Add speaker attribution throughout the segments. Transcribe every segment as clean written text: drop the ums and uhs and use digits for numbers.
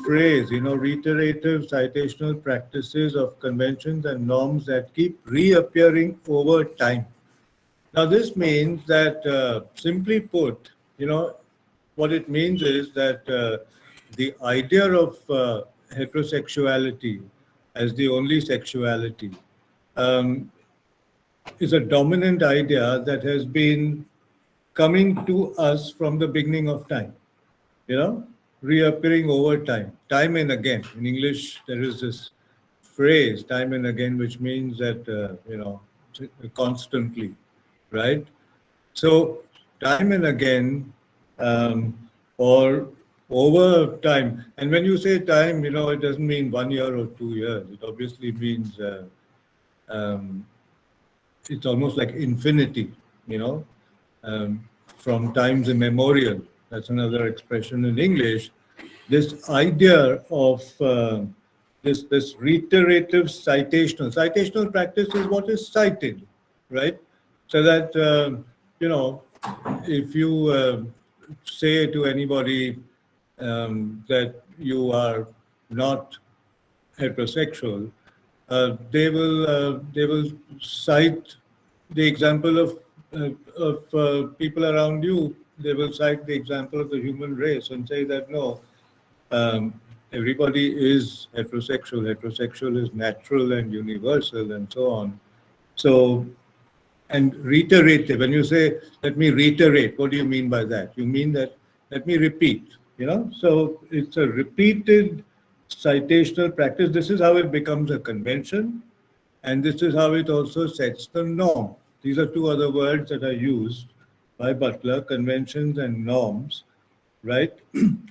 Speaker 1: phrase, reiterative citational practices of conventions and norms that keep reappearing over time. Now, this means that, simply put, what it means is that the idea of heterosexuality as the only sexuality um, is a dominant idea that has been coming to us from the beginning of time, you know, reappearing over time and again. In English, there is this phrase, time and again, which means that, constantly, right? So, time and again, or over time. And when you say time, it doesn't mean 1 year or 2 years. It obviously means um, it's almost like infinity, you know, from times immemorial. That's another expression in English. This idea of this reiterative citational practice is what is cited, right? So that if you say to anybody that you are not heterosexual, they will cite the example of people around you. They will cite the example of the human race and say that no, everybody is heterosexual. Heterosexual is natural and universal, and so on. So, and reiterative. When you say, "Let me reiterate," what do you mean by that? You mean that let me repeat. So it's a repeated citational practice. This is how it becomes a convention, and this is how it also sets the norm. These are two other words that are used by Butler: conventions and norms, right?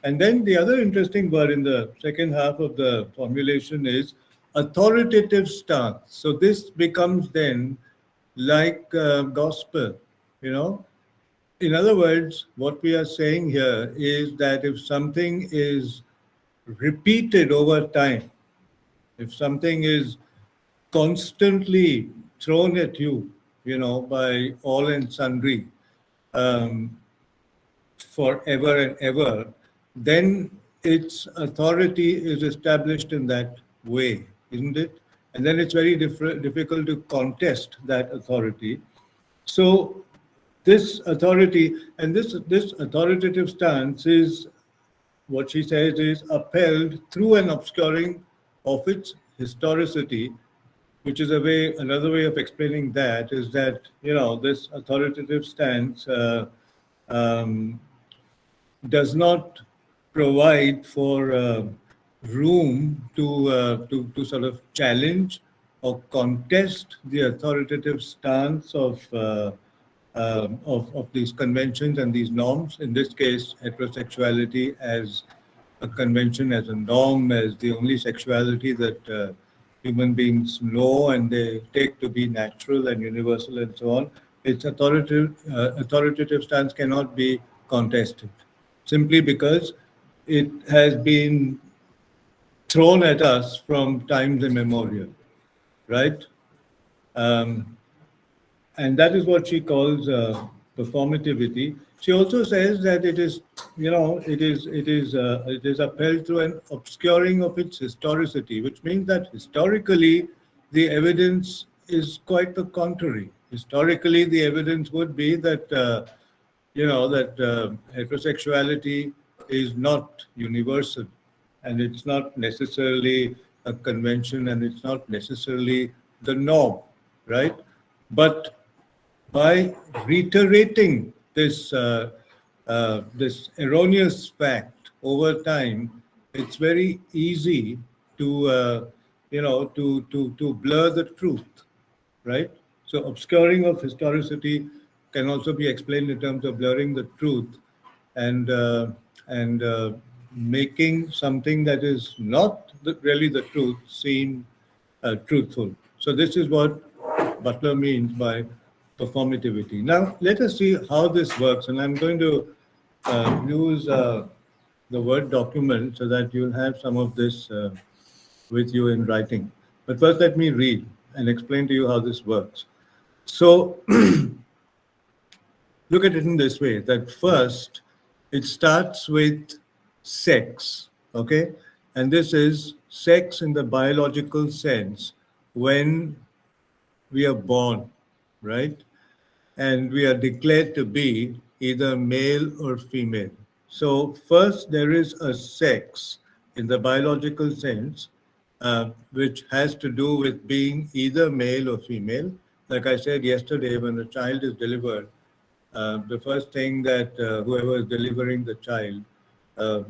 Speaker 1: And then the other interesting word in the second half of the formulation is authoritative stance. So this becomes then like gospel, you know. In other words, what we are saying here is that if something is repeated over time, if something is constantly thrown at you, by all and sundry, um, forever and ever, then its authority is established in that way, isn't it? And then it's very difficult to contest that authority. So this authority and this authoritative stance is what she says is upheld through an obscuring of its historicity, which is another way of explaining that is that this authoritative stance um, does not provide for room to sort of challenge or contest the authoritative stance of these conventions and these norms. In this case, heterosexuality as a convention, as a norm, as the only sexuality that human beings know and they take to be natural and universal and so on. Its authoritative stance cannot be contested, simply because it has been thrown at us from times immemorial, right? Um, and that is what she calls performativity. She also says that it is upheld through an obscuring of its historicity, which means that historically the evidence is quite the contrary. Historically, the evidence would be that heterosexuality is not universal, and it's not necessarily a convention, and it's not necessarily the norm, right? But by reiterating this erroneous fact over time, it's very easy to to blur the truth, right? So obscuring of historicity can also be explained in terms of blurring the truth and making something that is not really the truth seem truthful. So this is what Butler means by performativity. Now, let us see how this works. And I'm going to use the Word document so that you'll have some of this with you in writing. But first, let me read and explain to you how this works. So, look at it in this way, that first, it starts with sex, Okay? And this is sex in the biological sense when we are born, right? And we are declared to be either male or female. So, first, there is a sex in the biological sense, which has to do with being either male or female. Like I said yesterday, when a child is delivered, the first thing that whoever is delivering the child uh,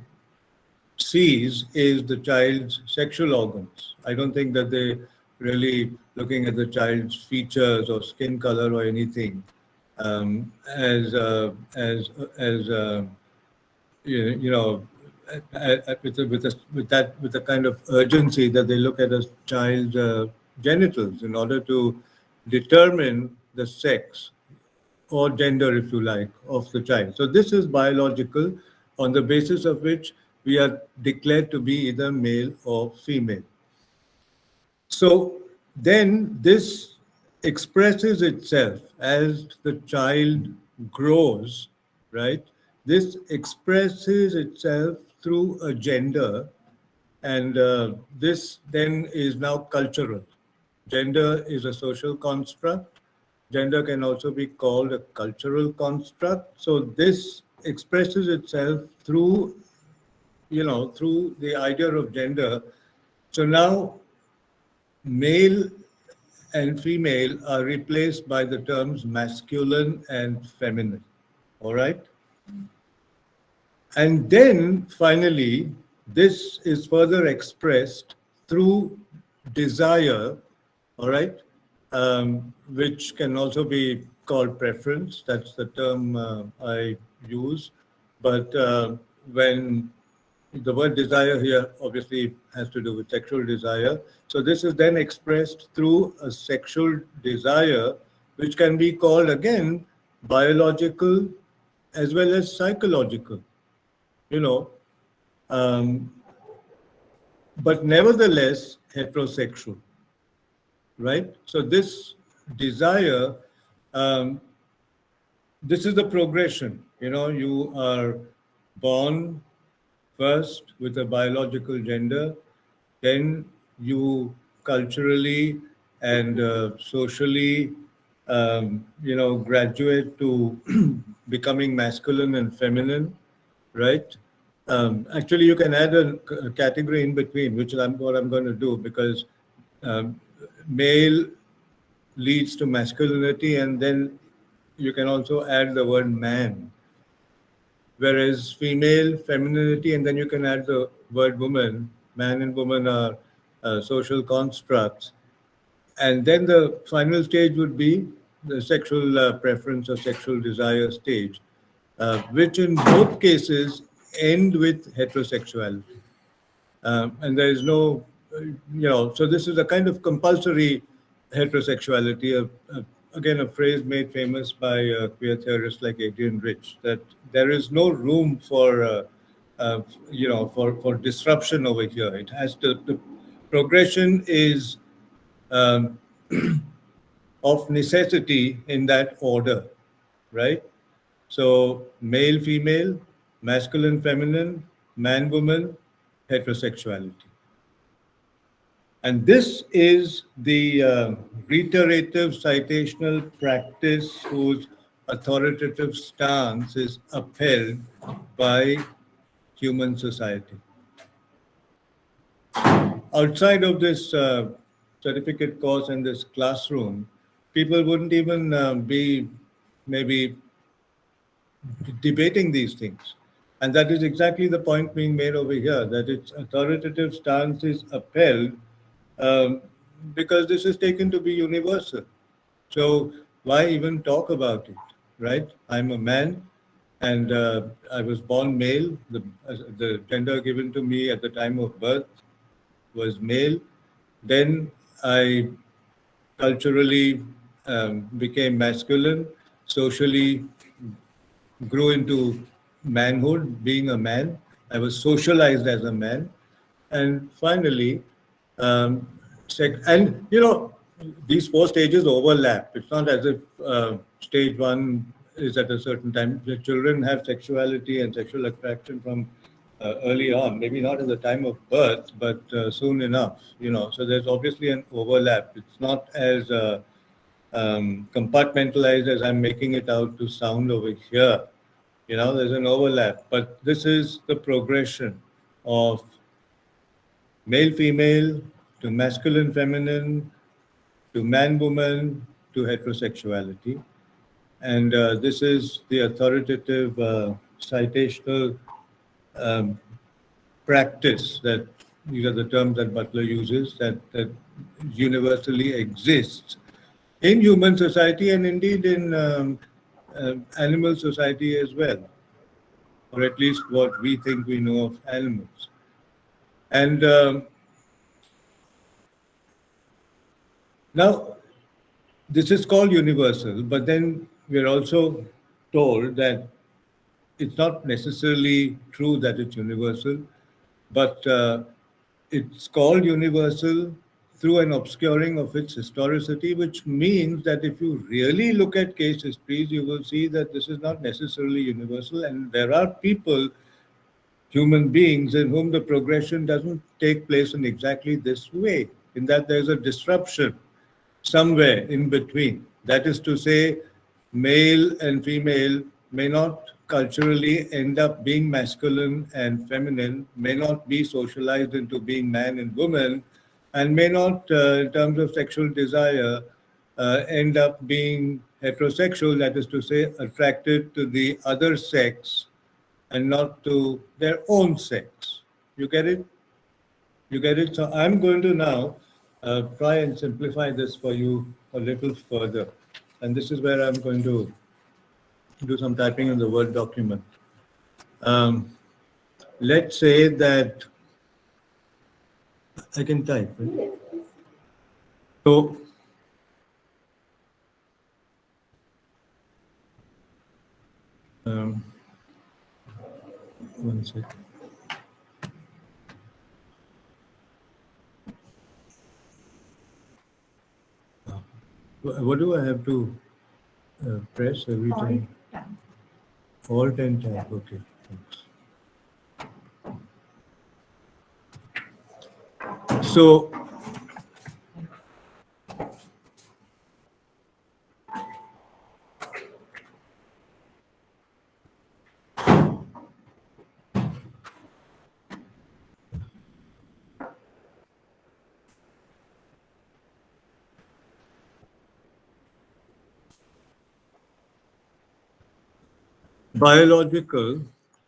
Speaker 1: sees is the child's sexual organs. I don't think that they really looking at the child's features or skin color or anything as you know with the kind of urgency that they look at a child's genitals in order to determine the sex or gender, if you like, of the child. So this is biological, on the basis of which we are declared to be either male or female. So then this expresses itself as the child grows, right? This expresses itself through a gender, and this then is now cultural. Gender is a social construct. Gender can also be called a cultural construct. So this expresses itself through, through the idea of gender. So now male and female are replaced by the terms masculine and feminine. All right? And then finally, this is further expressed through desire, all right, which can also be called preference. That's the term I use. But when the word desire here obviously has to do with sexual desire. So this is then expressed through a sexual desire, which can be called again biological as well as psychological, you know, um, but nevertheless heterosexual, right? So this desire, um, this is the progression. You are born first with a biological gender, then you culturally and socially, graduate to becoming masculine and feminine, right? Actually, you can add a category in between, which is what I'm going to do, because um, male leads to masculinity, and then you can also add the word man, whereas female, femininity, and then you can add the word woman. Man and woman are social constructs. And then the final stage would be the sexual preference or sexual desire stage, which in both cases end with heterosexuality. And there is no, so this is a kind of compulsory heterosexuality, again, a phrase made famous by queer theorists like Adrian Rich, that there is no room for, for disruption over here. It has to, the progression is um, of necessity in that order, right? So male, female, masculine, feminine, man, woman, heterosexuality. And this is the reiterative citational practice whose authoritative stance is upheld by human society. Outside of this certificate course and this classroom, people wouldn't even be maybe debating these things. And that is exactly the point being made over here, that its authoritative stance is upheld um, because this is taken to be universal. So why even talk about it, right? I'm a man, and I was born male. The gender given to me at the time of birth was male. Then I culturally became masculine, socially grew into manhood, being a man. I was socialized as a man. And finally, um, and these four stages overlap. It's not as if stage one is at a certain time. The children have sexuality and sexual attraction from early on, maybe not at the time of birth, but soon enough, So there's obviously an overlap. It's not as compartmentalized as I'm making it out to sound over here. There's an overlap, but this is the progression of male female to masculine feminine to man woman to heterosexuality. And this is the authoritative citational um, practice that these are the terms that Butler uses that universally exists in human society and indeed in animal society as well, or at least what we think we know of animals. And now this is called universal, but then we're also told that it's not necessarily true that it's universal, but it's called universal through an obscuring of its historicity, which means that if you really look at case histories, you will see that this is not necessarily universal, and there are people, human beings, in whom the progression doesn't take place in exactly this way, in that there's a disruption somewhere in between. That is to say, male and female may not culturally end up being masculine and feminine, may not be socialized into being man and woman, and may not, in terms of sexual desire, end up being heterosexual, that is to say, attracted to the other sex and not to their own sex. You get it? You get it? So I'm going to now try and simplify this for you a little further. And this is where I'm going to do some typing in the Word document. Let's say that I can type. Right? So one second. What do I have to press every time? Alt and tab. Okay. Thanks. So biological,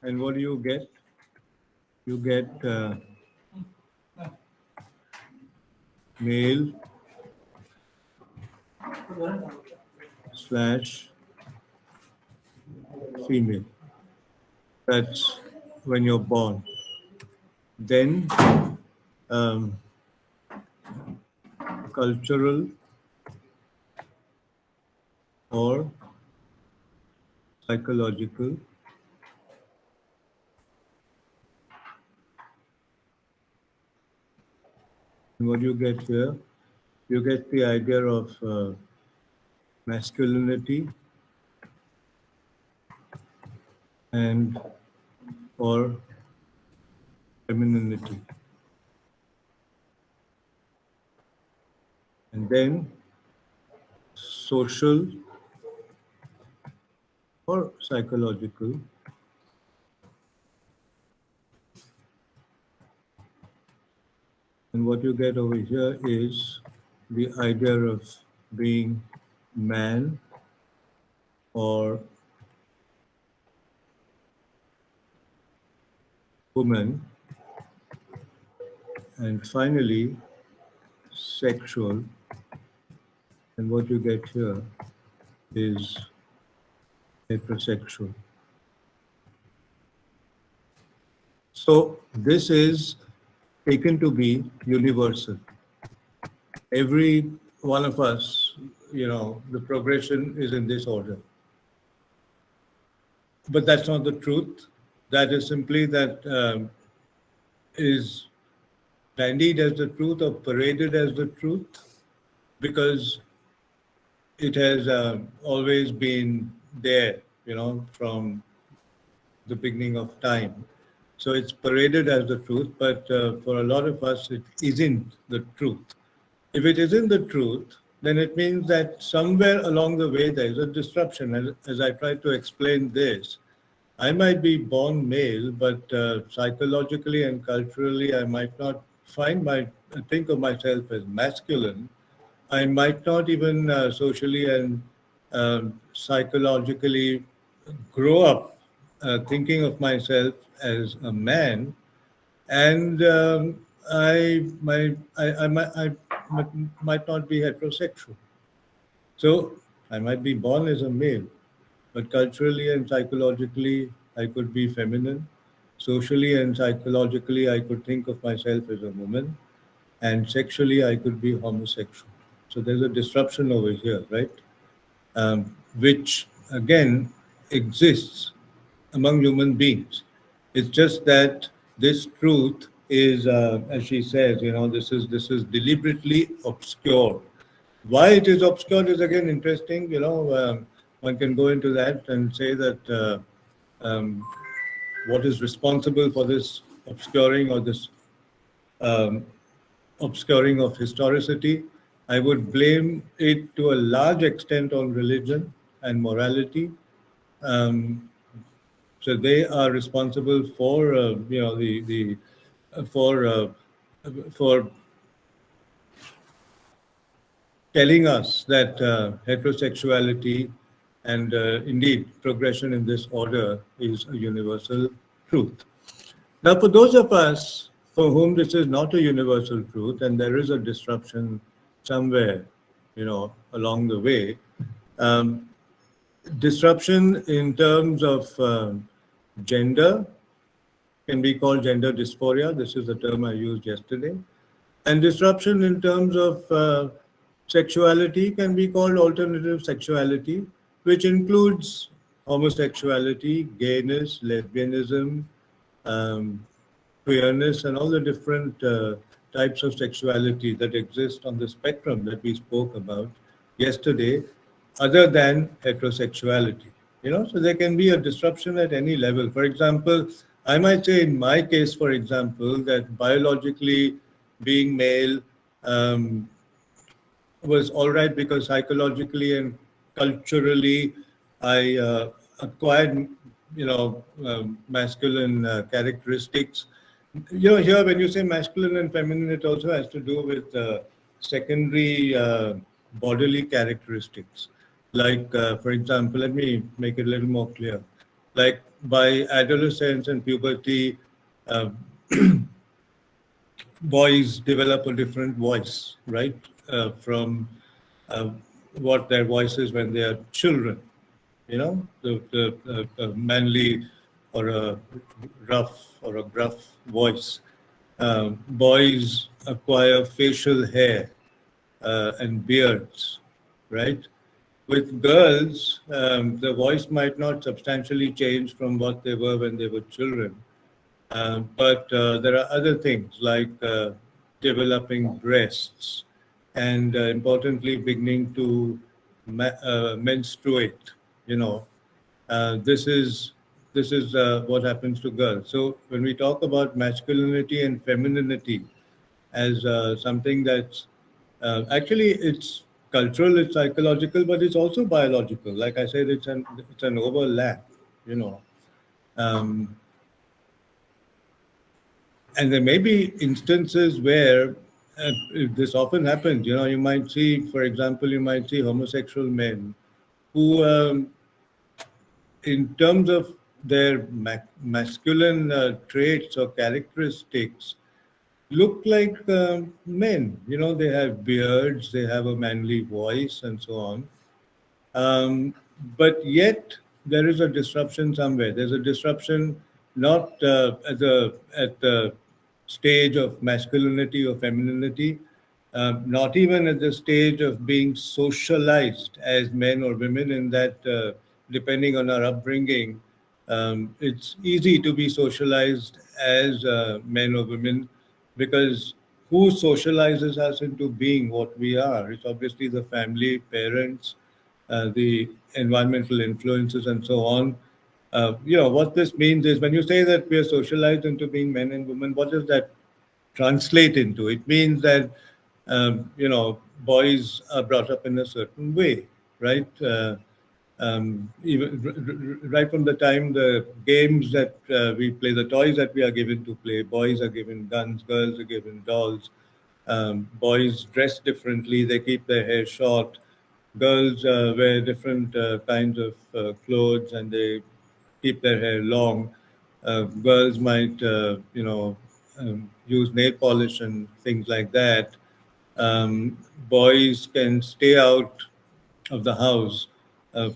Speaker 1: and what do you get? You get male slash female. That's when you're born. Then cultural or psychological. And what you get here, you get the idea of masculinity and or femininity. And then social or psychological. And what you get over here is the idea of being man or woman. And finally, sexual. And what you get here is heterosexual. So this is taken to be universal. Every one of us, the progression is in this order. But that's not the truth. That is simply that is bandied as the truth or paraded as the truth because it has always been there, from the beginning of time. So it's paraded as the truth, but for a lot of us, it isn't the truth. If it isn't the truth, then it means that somewhere along the way there is a disruption. And as I tried to explain this, I might be born male, but psychologically and culturally, I might not think of myself as masculine. I might not even socially and psychologically grow up thinking of myself as a man, and I might not be heterosexual. So I might be born as a male, but culturally and psychologically, I could be feminine. Socially and psychologically, I could think of myself as a woman, and sexually, I could be homosexual. So there's a disruption over here, right? Which again exists among human beings. It's just that this truth is, as she says, this is deliberately obscured. Why it is obscured is again interesting. One can go into that and say that what is responsible for this obscuring or this um, obscuring of historicity. I would blame it to a large extent on religion and morality. Um, so they are responsible for the for for telling us that heterosexuality and indeed progression in this order is a universal truth. Now, for those of us for whom this is not a universal truth and there is a disruption somewhere, along the way, um, disruption in terms of gender can be called gender dysphoria. This is the term I used yesterday. And disruption in terms of sexuality can be called alternative sexuality, which includes homosexuality, gayness, lesbianism, um, queerness, and all the different types of sexuality that exist on the spectrum that we spoke about yesterday, other than heterosexuality. So there can be a disruption at any level. For example, I might say in my case, for example, that biologically being male was all right because psychologically and culturally I acquired, masculine characteristics. Here when you say masculine and feminine, it also has to do with secondary bodily characteristics. Like, for example, let me make it a little more clear. Like by adolescence and puberty, uh, boys develop a different voice, right, from uh, what their voice is when they are children. The manly or a rough or a gruff voice. Boys acquire facial hair and beards, right? With girls, the voice might not substantially change from what they were when they were children. But there are other things like developing breasts and importantly beginning to menstruate. You know, this is what happens to girls. So when we talk about masculinity and femininity as something that's actually it's cultural, it's psychological, but it's also biological. Like I said, it's an overlap. You know. Um, And there may be instances where this often happens. You might see, for example, you might see homosexual men who, in terms of their masculine traits or characteristics, look like men. They have beards, they have a manly voice, and so on. Um, but yet there is a disruption somewhere. There's a disruption not at the stage of masculinity or femininity, not even at the stage of being socialized as men or women. In that, depending on our upbringing, it's easy to be socialized as men or women because who socializes us into being what we are? It's obviously the family, parents, the environmental influences, and so on. What this means is when you say that we are socialized into being men and women, what does that translate into? It means that, boys are brought up in a certain way, right? Right from the time the games that we play, the toys that we are given to play, boys are given guns, girls are given dolls. Boys dress differently, they keep their hair short. Girls wear different kinds of clothes and they keep their hair long. Girls might, use nail polish and things like that. Boys can stay out of the house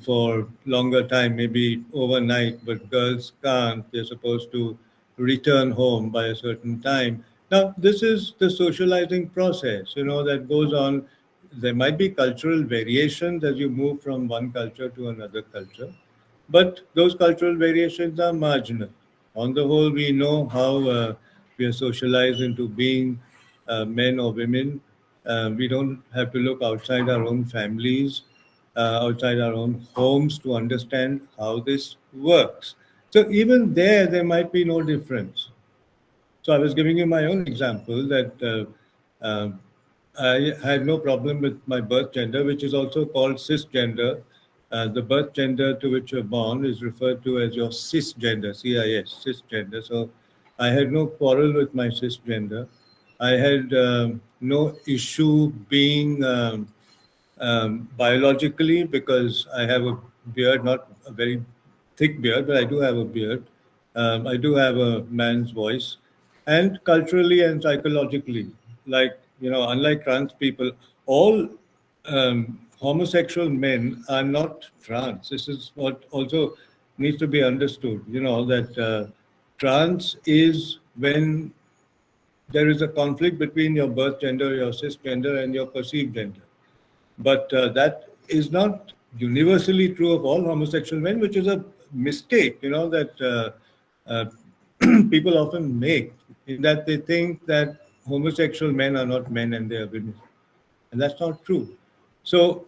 Speaker 1: for longer time, maybe overnight, but girls can't. They're supposed to return home by a certain time. Now, this is the socializing process, that goes on. There might be cultural variations as you move from one culture to another culture, but those cultural variations are marginal. On the whole, we know how we are socialized into being men or women. We don't have to look outside our own families, outside our own homes to understand how this works. So even there might be no difference. So I was giving you my own example that I had no problem with my birth gender, which is also called cisgender. The birth gender to which you're born is referred to as your cisgender, CIS, cisgender. So I had no quarrel with my cisgender. I had no issue being biologically because I have a beard, not a very thick beard, but I do have a beard. I do have a man's voice, and culturally and psychologically, like unlike trans people, all homosexual men are not trans. This is what also needs to be understood. That trans is when there is a conflict between your birth gender, your cisgender, and your perceived gender. But that is not universally true of all homosexual men, which is a mistake, that uh, people often make, in that they think that homosexual men are not men and they are women. And that's not true. So,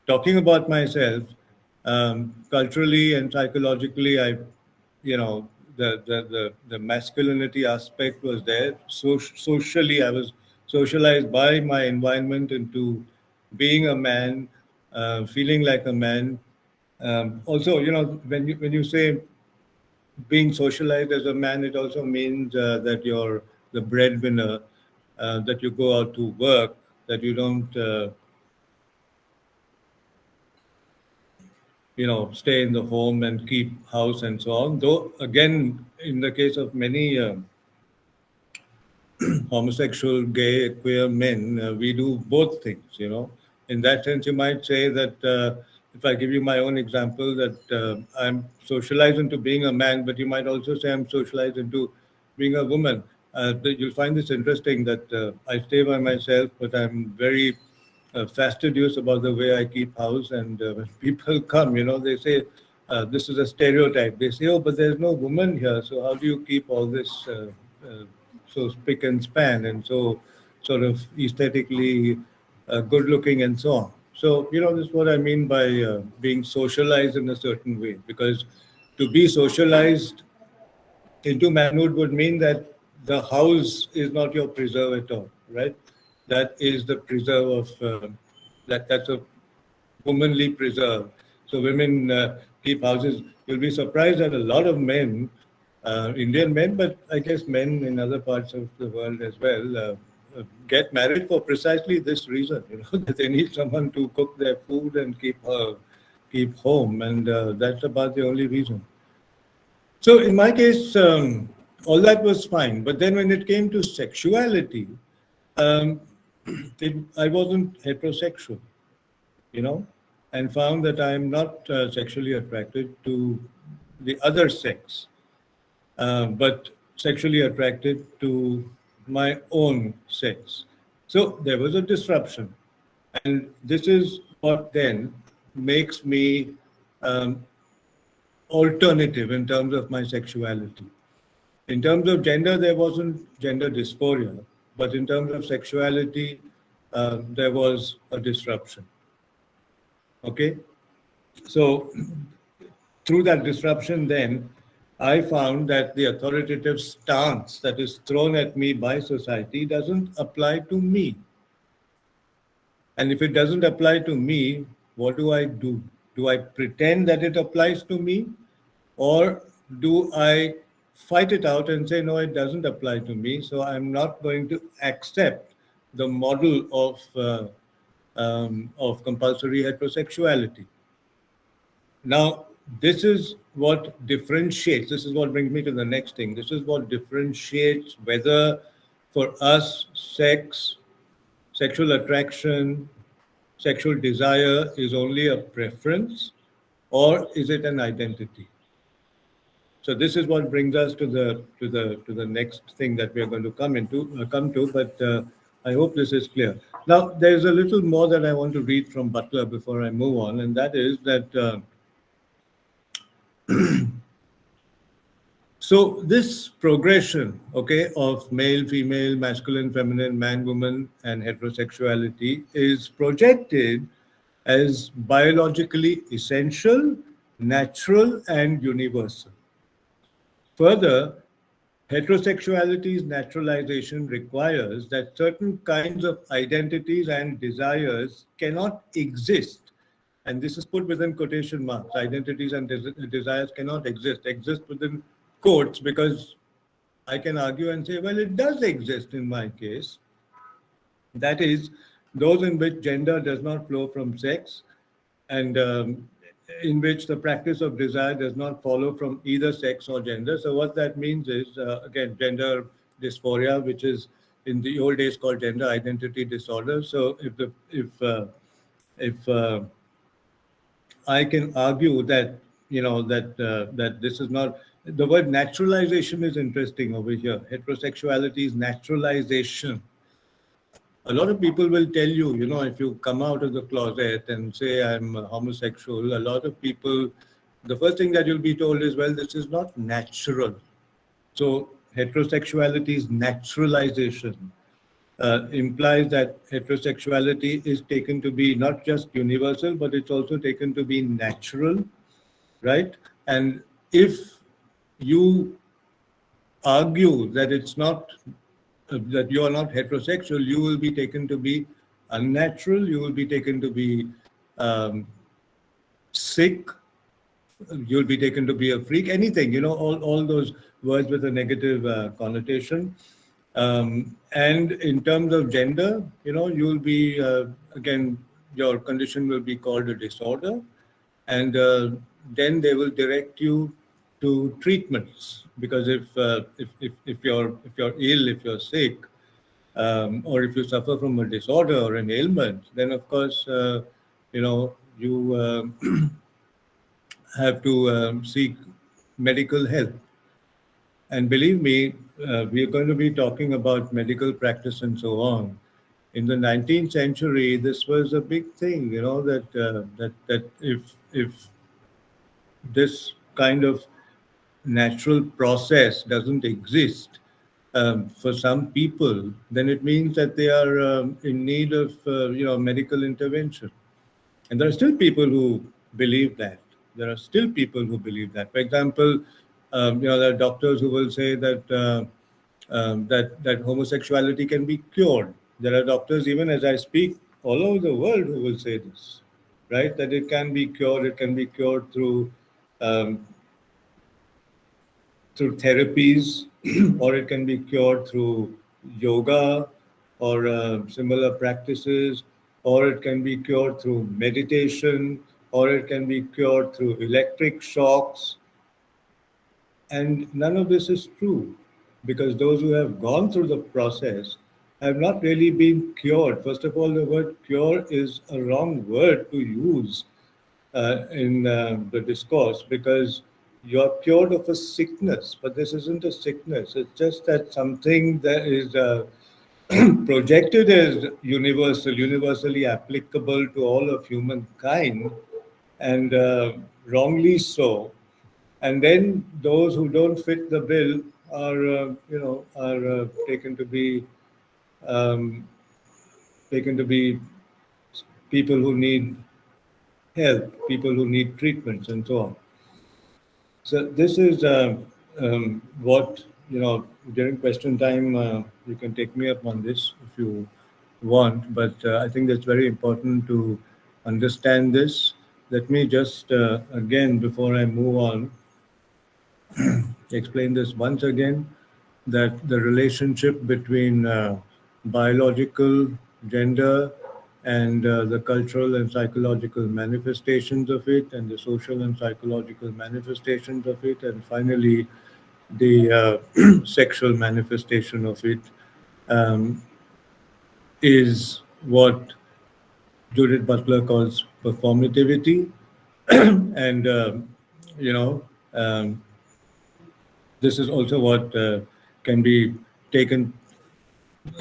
Speaker 1: talking about myself, culturally and psychologically, the masculinity aspect was there. Socially, I was socialized by my environment into being a man, feeling like a man. Also, when you say being socialized as a man, it also means that you're the breadwinner, that you go out to work, that you don't stay in the home and keep house and so on. Though, again, in the case of many homosexual, gay, queer men, we do both things. In that sense, you might say that if I give you my own example, that I'm socialized into being a man, but you might also say I'm socialized into being a woman. You'll find this interesting that I stay by myself, but I'm very fastidious about the way I keep house. And when people come, they say, this is a stereotype. They say, oh, but there's no woman here. So how do you keep all this so spick and span and so sort of aesthetically good looking and so on? So, this is what I mean by being socialized in a certain way. Because to be socialized into manhood would mean that the house is not your preserve at all, right? That is the preserve of that's a womanly preserve. So women keep houses. You'll be surprised that a lot of men, Indian men, but I guess men in other parts of the world as well, get married for precisely this reason. That they need someone to cook their food and keep home, and that's about the only reason. So in my case, all that was fine. But then when it came to sexuality, um, I wasn't heterosexual, you know, and found that I'm not sexually attracted to the other sex, but sexually attracted to my own sex. So there was a disruption. And this is what then makes me um, alternative in terms of my sexuality. In terms of gender, there wasn't gender dysphoria, but in terms of sexuality, there was a disruption. Okay, so through that disruption, then I found that the authoritative stance that is thrown at me by society doesn't apply to me. And if it doesn't apply to me, what do I do? Do I pretend that it applies to me? Or do I fight it out and say, no, it doesn't apply to me, so I'm not going to accept the model of compulsory heterosexuality? Now, this is what differentiates, this is what brings me to the next thing. This is what differentiates whether for us sex, sexual attraction, sexual desire is only a preference or is it an identity? So this is what brings us to the next thing that we are going to come to. But I hope this is clear. Now, there's a little more that I want to read from Butler before I move on, and that is that. So this progression, okay, of male, female, masculine, feminine, man, woman, and heterosexuality is projected as biologically essential, natural, and universal. Further, heterosexuality's naturalization requires that certain kinds of identities and desires cannot exist. And this is put within quotation marks. Identities and desires cannot exist within quotes, because I can argue and say, well, it does exist in my case. That is, those in which gender does not flow from sex, and in which the practice of desire does not follow from either sex or gender. So what that means is, again, gender dysphoria, which is in the old days called gender identity disorder. So if I can argue that, that this is not, the word naturalization is interesting over here. Heterosexuality is naturalization. A lot of people will tell you, if you come out of the closet and say I'm homosexual, a lot of people, the first thing that you'll be told is, well, this is not natural. So heterosexuality's naturalization implies that heterosexuality is taken to be not just universal, but it's also taken to be natural, right? And if you argue that it's not, that you are not heterosexual, you will be taken to be unnatural, you will be taken to be sick, you'll be taken to be a freak, anything, all those words with a negative connotation. And in terms of gender, you'll be, again, your condition will be called a disorder. And then they will direct you to treatments, because if you're ill, if you're sick, or if you suffer from a disorder or an ailment, then of course you have to seek medical help. And believe me, we are going to be talking about medical practice and so on. In the 19th century, this was a big thing, that if this kind of natural process doesn't exist for some people, then it means that they are in need of medical intervention. And there are still people who believe that. There are still people who believe that. For example, there are doctors who will say that homosexuality can be cured. There are doctors, even as I speak, all over the world who will say this, right? That it can be cured. It can be cured um, through therapies, or it can be cured through yoga or similar practices, or it can be cured through meditation, or it can be cured through electric shocks. And none of this is true, because those who have gone through the process have not really been cured. First of all, the word cure is a wrong word to use in the discourse, because you're cured of a sickness, but this isn't a sickness. It's just that something that is projected as universal, universally applicable to all of humankind, and wrongly so. And then those who don't fit the bill are um, taken to be people who need help, people who need treatments, and so on. So this is what, during question time, you can take me up on this if you want, but I think that's very important to understand this. Let me just, again, before I move on, explain this once again, that the relationship between biological gender and the cultural and psychological manifestations of it, and the social and psychological manifestations of it, and finally the sexual manifestation of it, um, is what Judith Butler calls performativity. And, you know, um, this is also what can be taken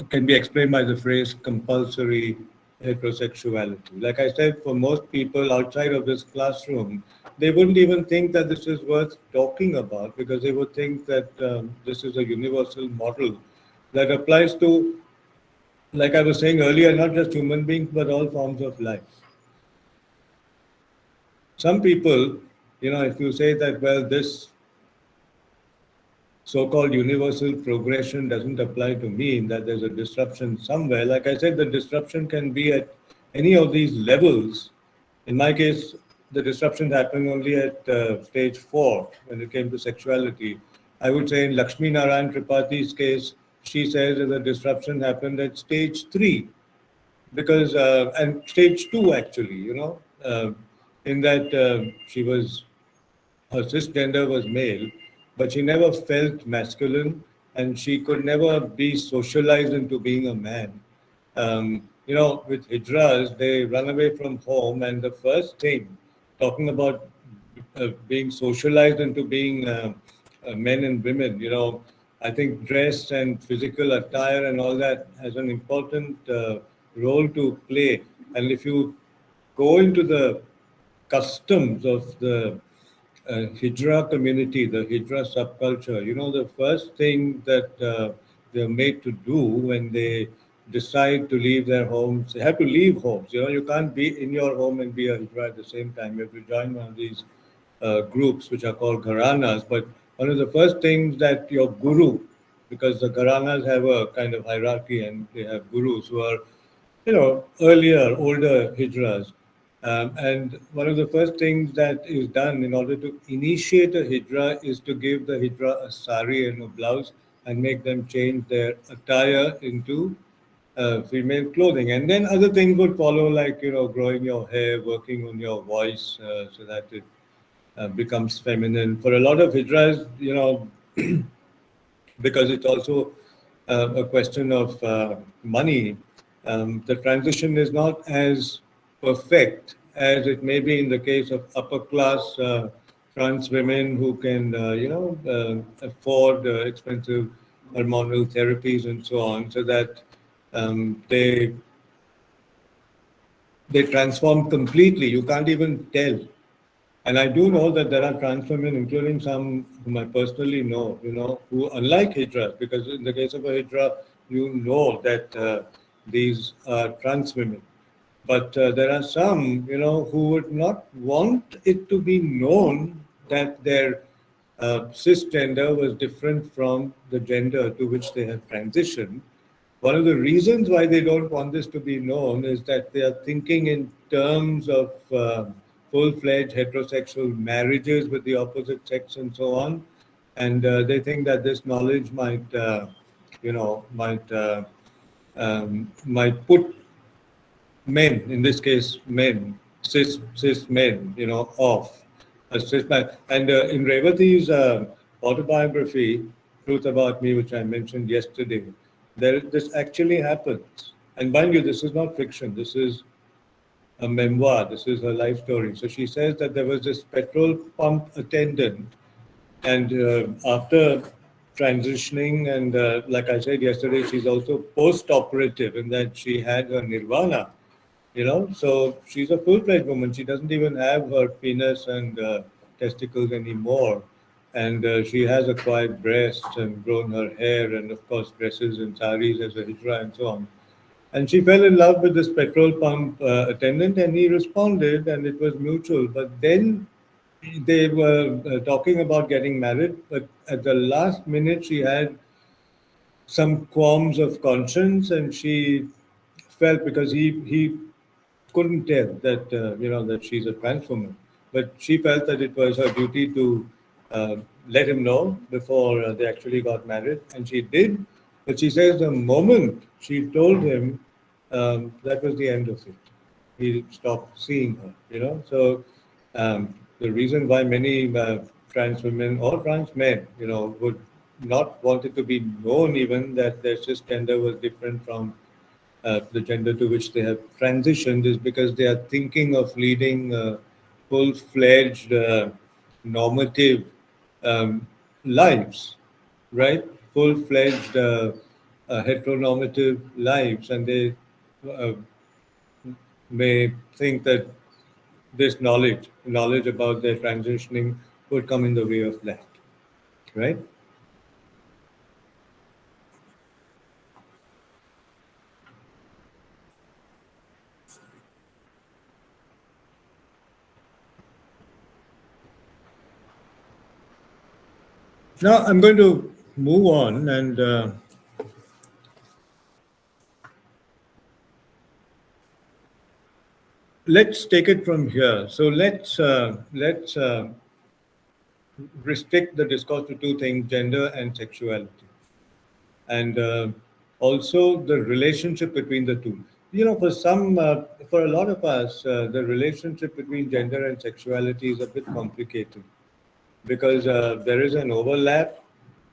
Speaker 1: can be explained by the phrase compulsory heterosexuality. Like I said, for most people outside of this classroom, they wouldn't even think that this is worth talking about, because they would think that this is a universal model that applies to, like I was saying earlier, not just human beings, but all forms of life. Some people, if you say that, well, this so-called universal progression doesn't apply to me, in that there's a disruption somewhere. Like I said, the disruption can be at any of these levels. In my case, the disruption happened only at stage 4 when it came to sexuality. I would say in Lakshmi Narayan Tripathi's case, she says that the disruption happened at stage 3, because and stage 2 actually, in that she was her cisgender was male, but she never felt masculine, and she could never be socialized into being a man. With hijras, they run away from home, and the first thing, talking about being socialized into being men and women, I think dress and physical attire and all that has an important role to play. And if you go into the customs of the Hijra community, the Hijra subculture, the first thing that they're made to do when they decide to leave their homes, they have to leave homes. You can't be in your home and be a Hijra at the same time. You have to join one of these groups which are called Gharanas. But one of the first things that your guru, because the Gharanas have a kind of hierarchy and they have gurus who are earlier, older hijras. And one of the first things that is done in order to initiate a hijra is to give the hijra a sari and a blouse and make them change their attire into female clothing. And then other things would follow, like, growing your hair, working on your voice so that it becomes feminine. For a lot of hijras, because it's also a question of money. The transition is not as perfect as it may be in the case of upper class trans women who can, afford expensive hormonal therapies and so on, so that they transform completely. You can't even tell. And I do know that there are trans women, including some whom I personally know, who, unlike hijras, because in the case of a hijra, you know that these are trans women. But there are some, who would not want it to be known that their cisgender was different from the gender to which they have transitioned. One of the reasons why they don't want this to be known is that they are thinking in terms of full-fledged heterosexual marriages with the opposite sex and so on, and they think that this knowledge might, might put men, in this case, men, cis men, off. A cis man. And in Revati's autobiography, Truth About Me, which I mentioned yesterday, this actually happens. And mind you, this is not fiction. This is a memoir. This is her life story. So she says that there was this petrol pump attendant, and after transitioning, and like I said yesterday, she's also post-operative in that she had her nirvana. So she's a full-fledged woman. She doesn't even have her penis and testicles anymore, and she has acquired breasts and grown her hair, and of course dresses and saris as a hijra and so on. And she fell in love with this petrol pump attendant, and he responded, and it was mutual. But then they were talking about getting married, but at the last minute she had some qualms of conscience, and she felt, because he couldn't tell that that she's a trans woman, but she felt that it was her duty to uh, let him know before they actually got married, and she did. But she says the moment she told him, that was the end of it. He stopped seeing her. So the reason why many trans women or trans men, would not want it to be known even that their cisgender was different from the gender to which they have transitioned is because they are thinking of leading full-fledged normative um, lives, right? Full-fledged heteronormative lives, and they uh, may think that this knowledge about their transitioning would come in the way of that, right? Now I'm going to move on and let's take it from here. So let's restrict the discourse to two things: gender and sexuality, and also the relationship between the two. For a lot of us, the relationship between gender and sexuality is a bit complicated because there is an overlap,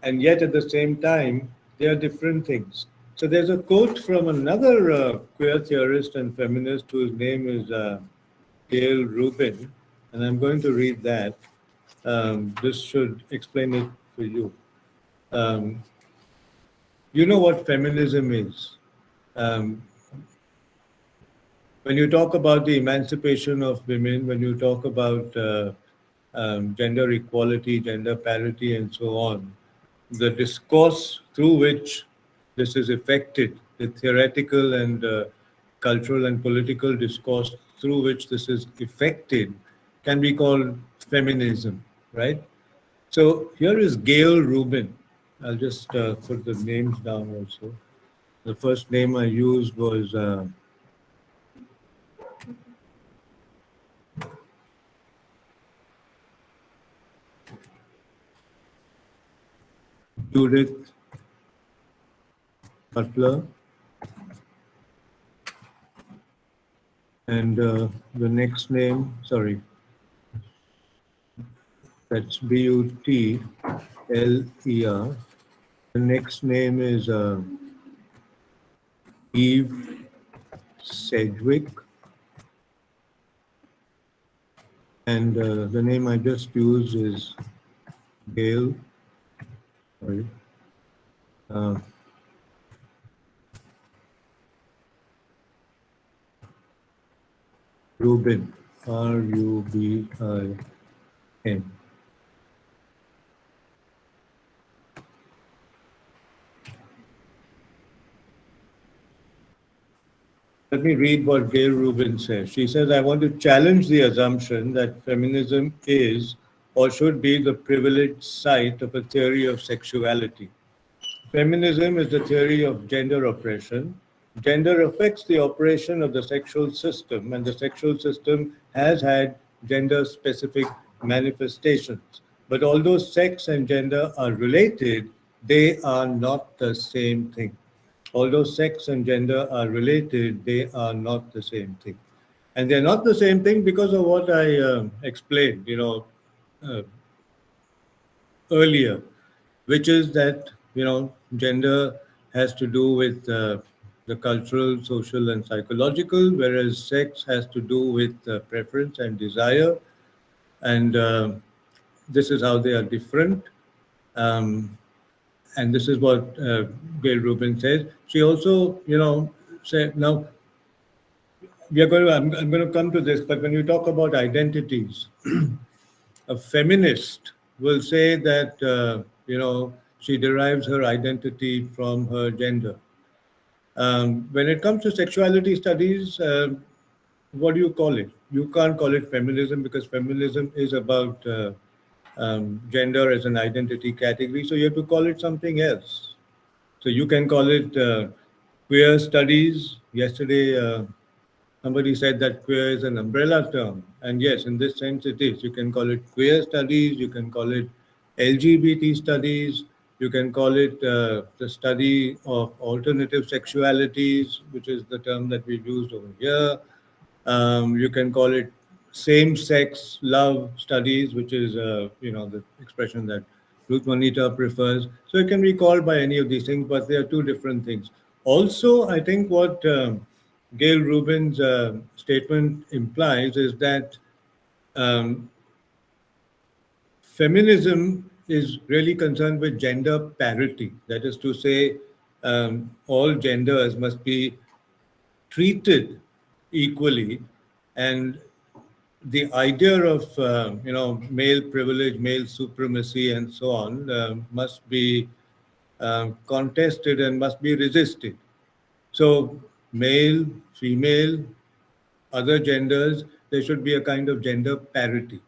Speaker 1: and yet at the same time, they are different things. So there's a quote from another queer theorist and feminist whose name is Gail Rubin, and I'm going to read that. This should explain it for you. Um, you know what feminism is. Um, when you talk about the emancipation of women, when you talk about gender equality, gender parity, and so on, the discourse through which this is effected, the theoretical and cultural and political discourse through which this is effected, can be called feminism, right? So here is Gail Rubin. I'll just put the names down also. The first name I used was Judith Butler, and the next name, sorry, that's Butler. The next name is Eve Sedgwick, and the name I just used is Gail, sorry, uh, Rubin, Rubin. Let me read what Gail Rubin says. She says, I want to challenge the assumption that feminism is or should be the privileged site of a theory of sexuality. Feminism is the theory of gender oppression. Gender affects the operation of the sexual system, and the sexual system has had gender specific manifestations. But although sex and gender are related, they are not the same thing. Although sex and gender are related, they are not the same thing. And they're not the same thing because of what I explained, uh, earlier, which is that gender has to do with the cultural, social, and psychological, whereas sex has to do with preference and desire, and this is how they are different. Um, and this is what Gail Rubin says. She also, said now we are going to. I'm going to come to this, but when you talk about identities, a feminist will say that she derives her identity from her gender. When it comes to sexuality studies, what do you call it? You can't call it feminism because feminism is about gender as an identity category. So you have to call it something else. So you can call it queer studies. Yesterday, somebody said that queer is an umbrella term. And yes, in this sense, it is. You can call it queer studies, you can call it LGBT studies, you can call it the study of alternative sexualities, which is the term that we've used over here. You can call it same-sex love studies, which is the expression that Ruth Monita prefers. So it can be called by any of these things, but they are two different things. Also, I think what Gail Rubin's statement implies is that um, feminism is really concerned with gender parity. That is to say, all genders must be treated equally, and the idea of male privilege, male supremacy, and so on must be contested and must be resisted. So, male, female, other genders, there should be a kind of gender parity.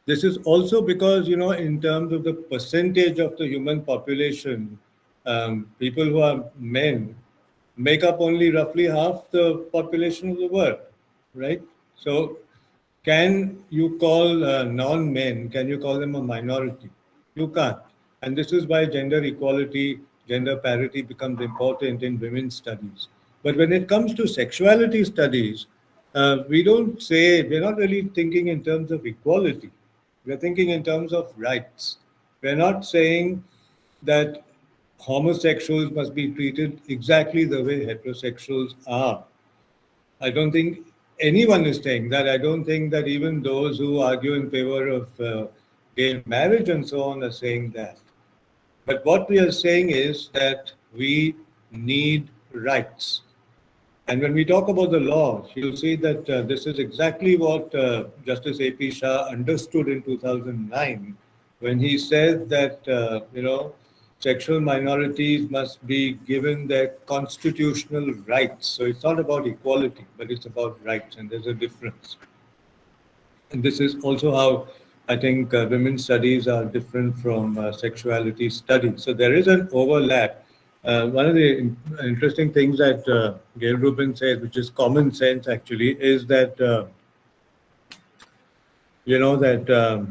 Speaker 1: This is also because, in terms of the percentage of the human population, people who are men make up only roughly half the population of the world, right? So, can you call non-men, can you call them a minority? You can't. And this is why gender equality, gender parity becomes important in women's studies. But when it comes to sexuality studies, we're not really thinking in terms of equality. We're thinking in terms of rights. We're not saying that homosexuals must be treated exactly the way heterosexuals are. I don't think anyone is saying that. I don't think that even those who argue in favor of gay marriage and so on are saying that. But what we are saying is that we need rights. And when we talk about the law, you'll see that this is exactly what Justice A.P. Shah understood in 2009 when he said that, sexual minorities must be given their constitutional rights. So it's not about equality, but it's about rights, and there's a difference. And this is also how I think women's studies are different from sexuality studies. So there is an overlap. One of the interesting things that Gail Rubin says, which is common sense actually, is that that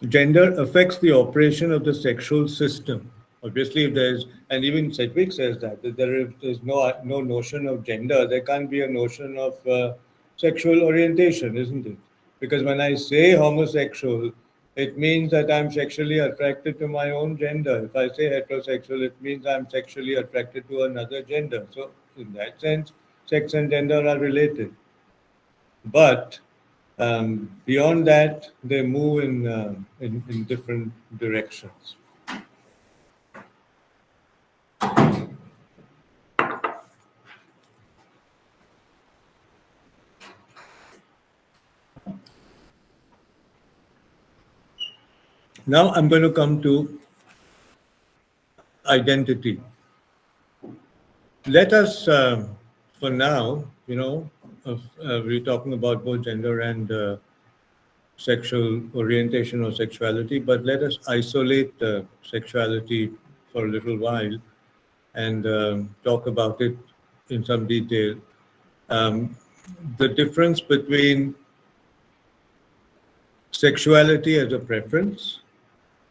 Speaker 1: gender affects the operation of the sexual system. Obviously, if there's, and even Sedgwick says that there's no notion of gender, there can't be a notion of sexual orientation, isn't it? Because when I say homosexual, it means that I'm sexually attracted to my own gender. If I say heterosexual, it means I'm sexually attracted to another gender. So, in that sense, sex and gender are related. But beyond that, they move in different directions. Now I'm going to come to identity. Let us, for now, we're talking about both gender and sexual orientation or sexuality, but let us isolate sexuality for a little while and talk about it in some detail. Um, the difference between sexuality as a preference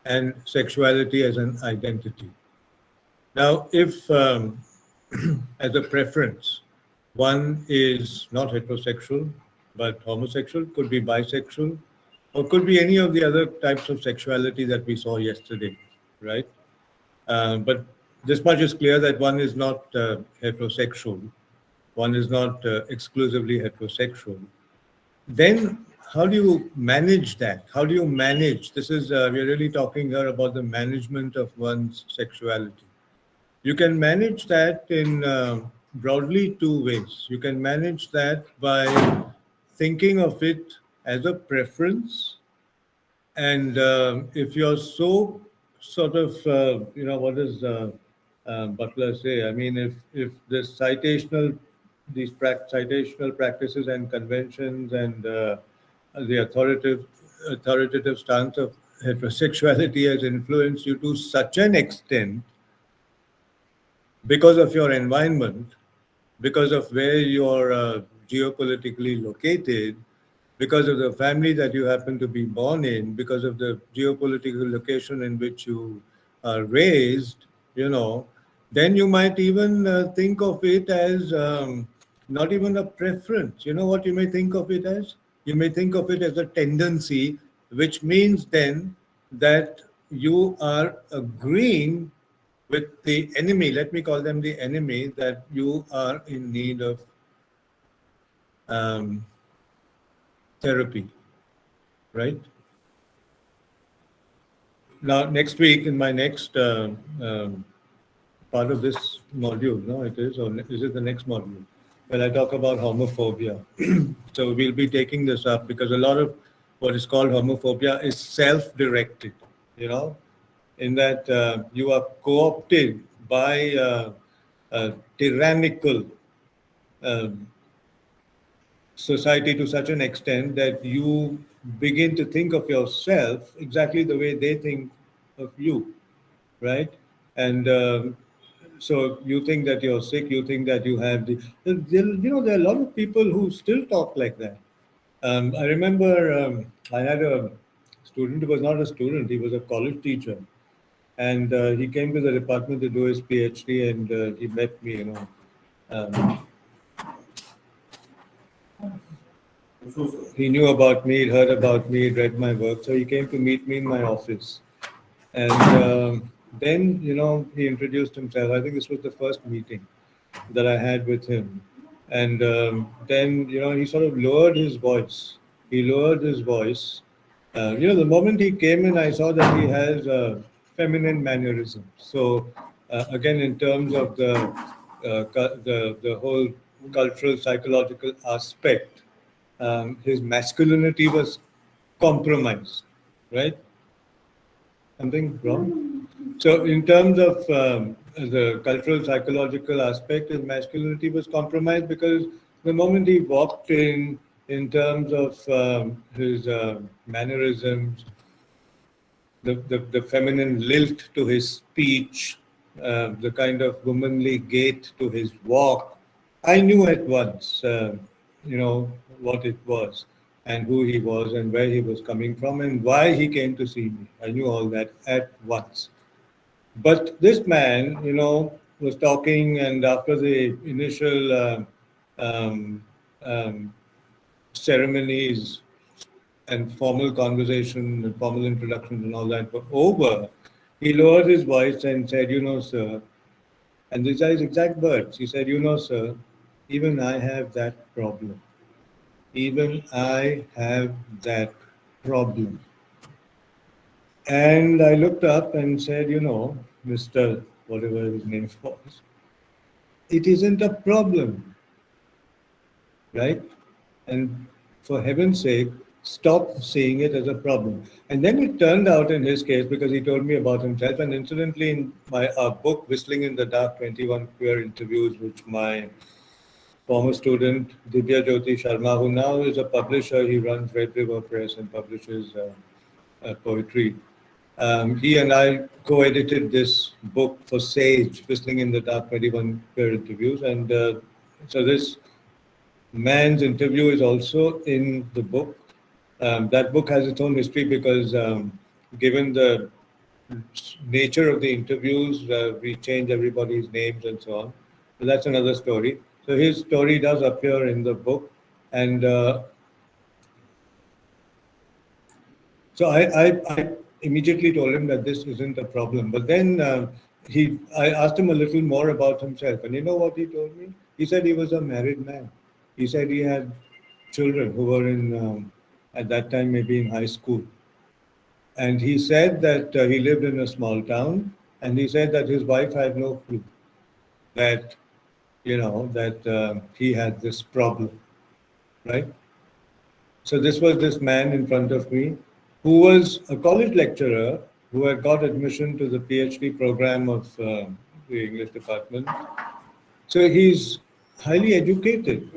Speaker 1: and sexuality as an identity. Now, if as a preference, one is not heterosexual but homosexual, could be bisexual, or could be any of the other types of sexuality that we saw yesterday, right? But this much is clear that one is not heterosexual, one is not exclusively heterosexual. Then how do you manage that? How do you manage? This is, we're really talking here about the management of one's sexuality. You can manage that in broadly two ways. You can manage that by thinking of it as a preference. And if you're so sort of, what is Butler say. I mean, if the citational practices and conventions and the authoritative stance of heterosexuality has influenced you to such an extent because of your environment, because of where you're geopolitically located, because of the family that you happen to be born in, because of the geopolitical location in which you are raised, then you might even think of it as not even a preference. You know what you may think of it as? You may think of it as a tendency, which means then that you are agreeing with the enemy, let me call them the enemy, that you are in need of um, therapy, right? Now, next week, in my next part of this module, no, it is, or is it the next module? When I talk about homophobia. So we'll be taking this up because a lot of what is called homophobia is self-directed, in that you are co-opted by tyrannical um, society to such an extent that you begin to think of yourself exactly the way they think of you, right? And so you think that you're sick, you think that you have there are a lot of people who still talk like that. I remember I had a student who was not a student, he was a college teacher. And he came to the department to do his PhD, and he met me. Um, he knew about me, he'd heard about me, he'd read my work, so he came to meet me in my office. And then, he introduced himself. I think this was the first meeting that I had with him. And then, he sort of lowered his voice. He lowered his voice. The moment he came in, I saw that he has feminine mannerisms. So, again, in terms of the whole cultural, psychological aspect, his masculinity was compromised, right? Something wrong? So, in terms of the cultural, psychological aspect, his masculinity was compromised because the moment he walked in terms of his mannerisms, the feminine lilt to his speech, the kind of womanly gait to his walk, I knew at once, what it was and who he was and where he was coming from and why he came to see me. I knew all that at once. But this man, was talking, and after the initial um, um, ceremonies and formal conversation and formal introductions and all that were over, he lowered his voice and said, sir, and these are his exact words. He said, sir, even I have that problem. Even I have that problem. And I looked up and said, Mr. whatever his name was, it isn't a problem, right? And for heaven's sake, stop seeing it as a problem. And then it turned out in his case, because he told me about himself, and incidentally, in my book, Whistling in the Dark 21 Queer Interviews, which my former student, Divya Jyoti Sharma, who now is a publisher, he runs Red River Press and publishes poetry. He and I co-edited this book for Sage, Whistling in the Dark 21 Queer Interviews. And so this man's interview is also in the book. That book has its own history because given the nature of the interviews, we change everybody's names and so on. So that's another story. So his story does appear in the book. And so I immediately told him that this isn't a problem. But then I asked him a little more about himself. And you know what he told me? He said he was a married man. He said he had children who were at that time, maybe in high school. And he said that he lived in a small town. And he said that his wife had no clue that, that he had this problem, right? So this was this man in front of me who was a college lecturer who had got admission to the PhD program of the English department. So he's highly educated.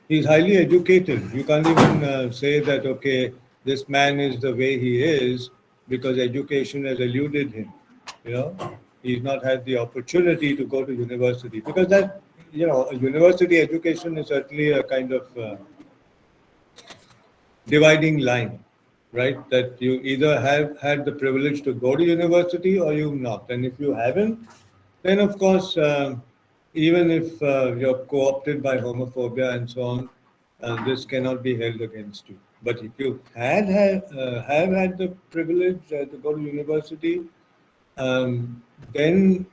Speaker 1: He's highly educated. You can't even say that, okay, this man is the way he is because education has eluded him. You know, he's not had the opportunity to go to university because that, a university education is certainly a kind of dividing line, right? That you either have had the privilege to go to university or you've not. And if you haven't, then of course, even if you're co-opted by homophobia and so on, this cannot be held against you. But if you have had the privilege to go to university, then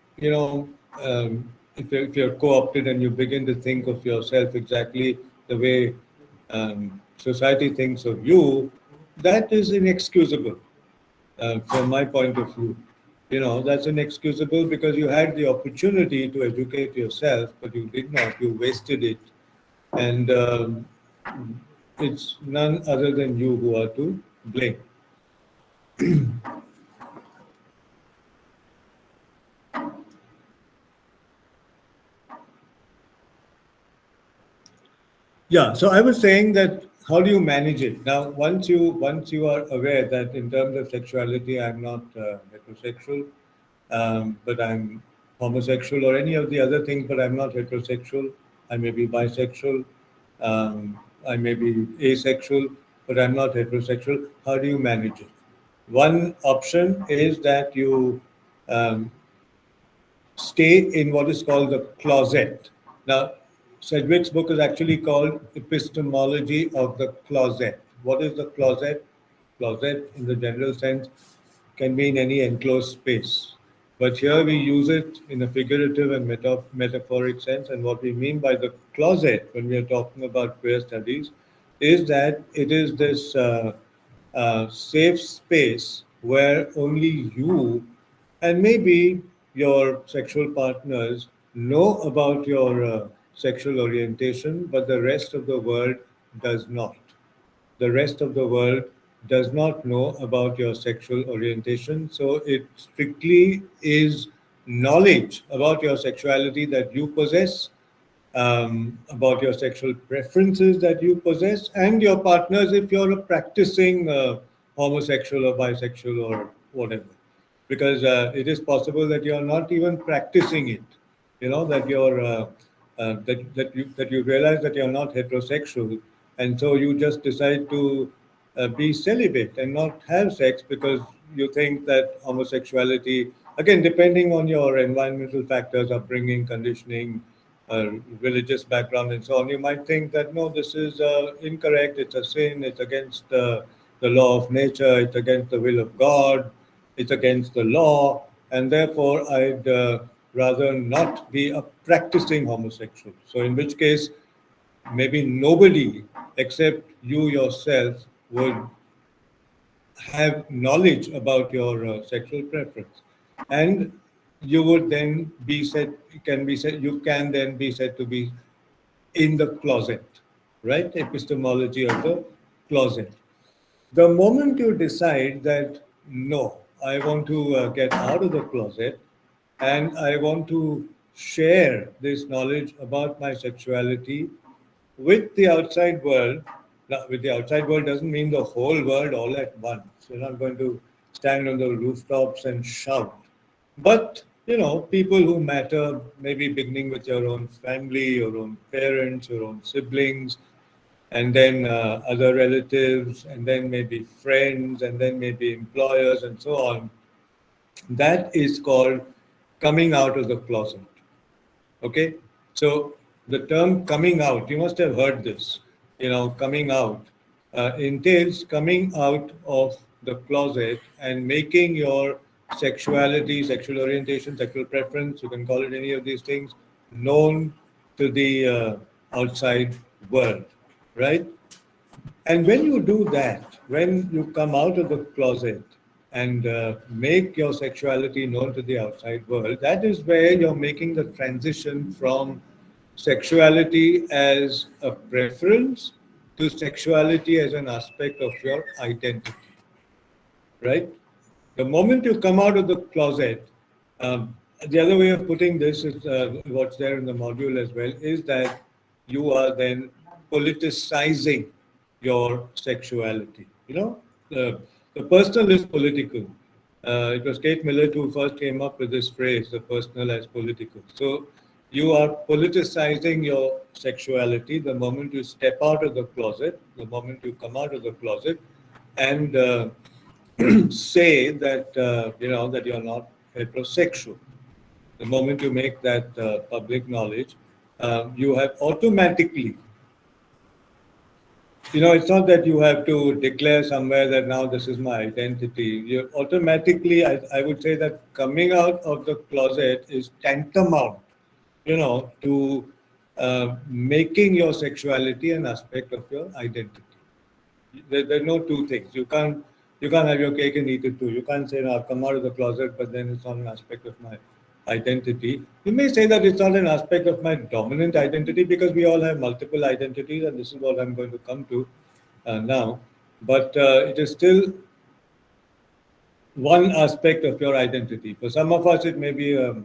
Speaker 1: if you're co-opted and you begin to think of yourself exactly the way society thinks of you, that is inexcusable from my point of view. That's inexcusable because you had the opportunity to educate yourself, but you did not. You wasted it, and it's none other than you who are to blame. Yeah, so I was saying that how do you manage it? Now, once you are aware that in terms of sexuality, I'm not heterosexual, but I'm homosexual or any of the other things, but I'm not heterosexual. I may be bisexual, I may be asexual, but I'm not heterosexual. How do you manage it? One option is that you um, stay in what is called the closet. Now, Sedgwick's book is actually called Epistemology of the Closet. What is the closet? Closet, in the general sense, can be in any enclosed space. But here we use it in a figurative and metaphoric sense. And what we mean by the closet when we are talking about queer studies is that it is this safe space where only you and maybe your sexual partners know about your sexual orientation, but the rest of the world does not. The rest of the world does not know about your sexual orientation. So it strictly is knowledge about your sexuality that you possess, about your sexual preferences that you possess, and your partners if you're a practicing homosexual or bisexual or whatever. Because it is possible that you're not even practicing it. That you realize that you're not heterosexual, and so you just decide to be celibate and not have sex because you think that homosexuality, again, depending on your environmental factors, upbringing, conditioning, religious background, and so on, you might think that no, this is incorrect, it's a sin, it's against the law of nature, it's against the will of God, it's against the law, and therefore I'd rather not be a practicing homosexual. So, in which case, maybe nobody except you yourself would have knowledge about your sexual preference, and you would then be said, you can then be said to be in the closet, right? Epistemology of the closet. The moment you decide that no, I want to get out of the closet and I want to share this knowledge about my sexuality with the outside world. Now, with the outside world doesn't mean the whole world all at once. You're not going to stand on the rooftops and shout. But, people who matter, maybe beginning with your own family, your own parents, your own siblings, and then other relatives, and then maybe friends, and then maybe employers, and so on. That is called coming out of the closet. Okay? So the term coming out, you must have heard this, coming out entails coming out of the closet and making your sexuality, sexual orientation, sexual preference, you can call it any of these things, known to the outside world, right? And when you do that, when you come out of the closet and make your sexuality known to the outside world, that is where you're making the transition from sexuality as a preference to sexuality as an aspect of your identity, right? The moment you come out of the closet, um, the other way of putting this is what's there in the module as well, is that you are then politicizing your sexuality. The personal is political. It was Kate Millett who first came up with this phrase, the personal as political. So you are politicizing your sexuality the moment you step out of the closet, the moment you come out of the closet, and say that that you're not heterosexual. The moment you make that public knowledge, you have automatically, it's not that you have to declare somewhere that now this is my identity. You automatically, I would say that coming out of the closet is tantamount, to making your sexuality an aspect of your identity. There's no two things. You can't have your cake and eat it too. You can't say, no, I've come out of the closet, but then it's not an aspect of my identity. You may say that it's not an aspect of my dominant identity because we all have multiple identities, and this is what I'm going to come to now. But it is still one aspect of your identity. For some of us, it may be a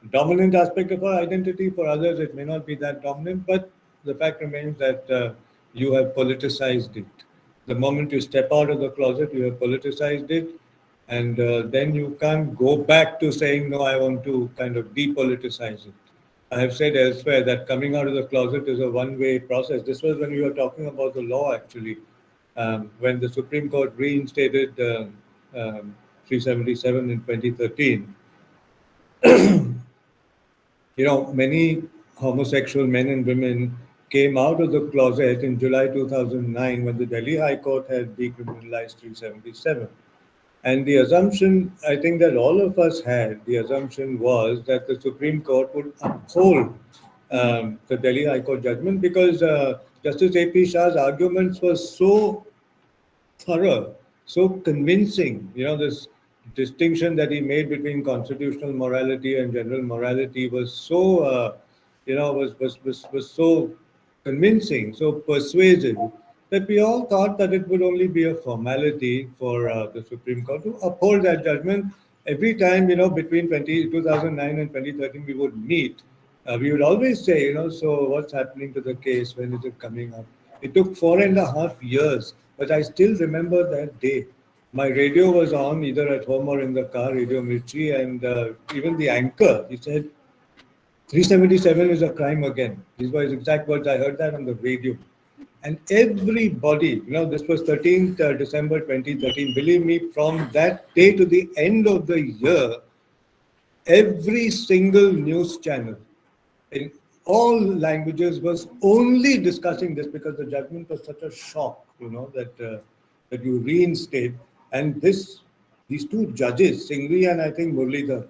Speaker 1: dominant aspect of our identity. For others, it may not be that dominant, but the fact remains that you have politicized it. The moment you step out of the closet, you have politicized it, and then you can't go back to saying, no, I want to kind of depoliticize it. I have said elsewhere that coming out of the closet is a one-way process. This was when we were talking about the law, actually, when the Supreme Court reinstated 377 in 2013. Many homosexual men and women came out of the closet in July 2009 when the Delhi High Court had decriminalized 377. And the assumption, I think that all of us had, the assumption was that the Supreme Court would uphold the Delhi High Court judgment because Justice A.P. Shah's arguments were so thorough, so convincing. This distinction that he made between constitutional morality and general morality was so, was so convincing, so persuasive, that we all thought that it would only be a formality for the Supreme Court to uphold that judgment. Every time, between 2009 and 2013, we would meet, we would always say, so what's happening to the case? When is it coming up? It took 4.5 years, but I still remember that day. My radio was on either at home or in the car, Radio Mirchi, and even the anchor, he said, 377 is a crime again. These were his exact words. I heard that on the radio. And everybody, this was 13th December 2013. Believe me, from that day to the end of the year, every single news channel in all languages was only discussing this because the judgment was such a shock, that you reinstate. And these two judges, Singhvi and I think Muralidhar,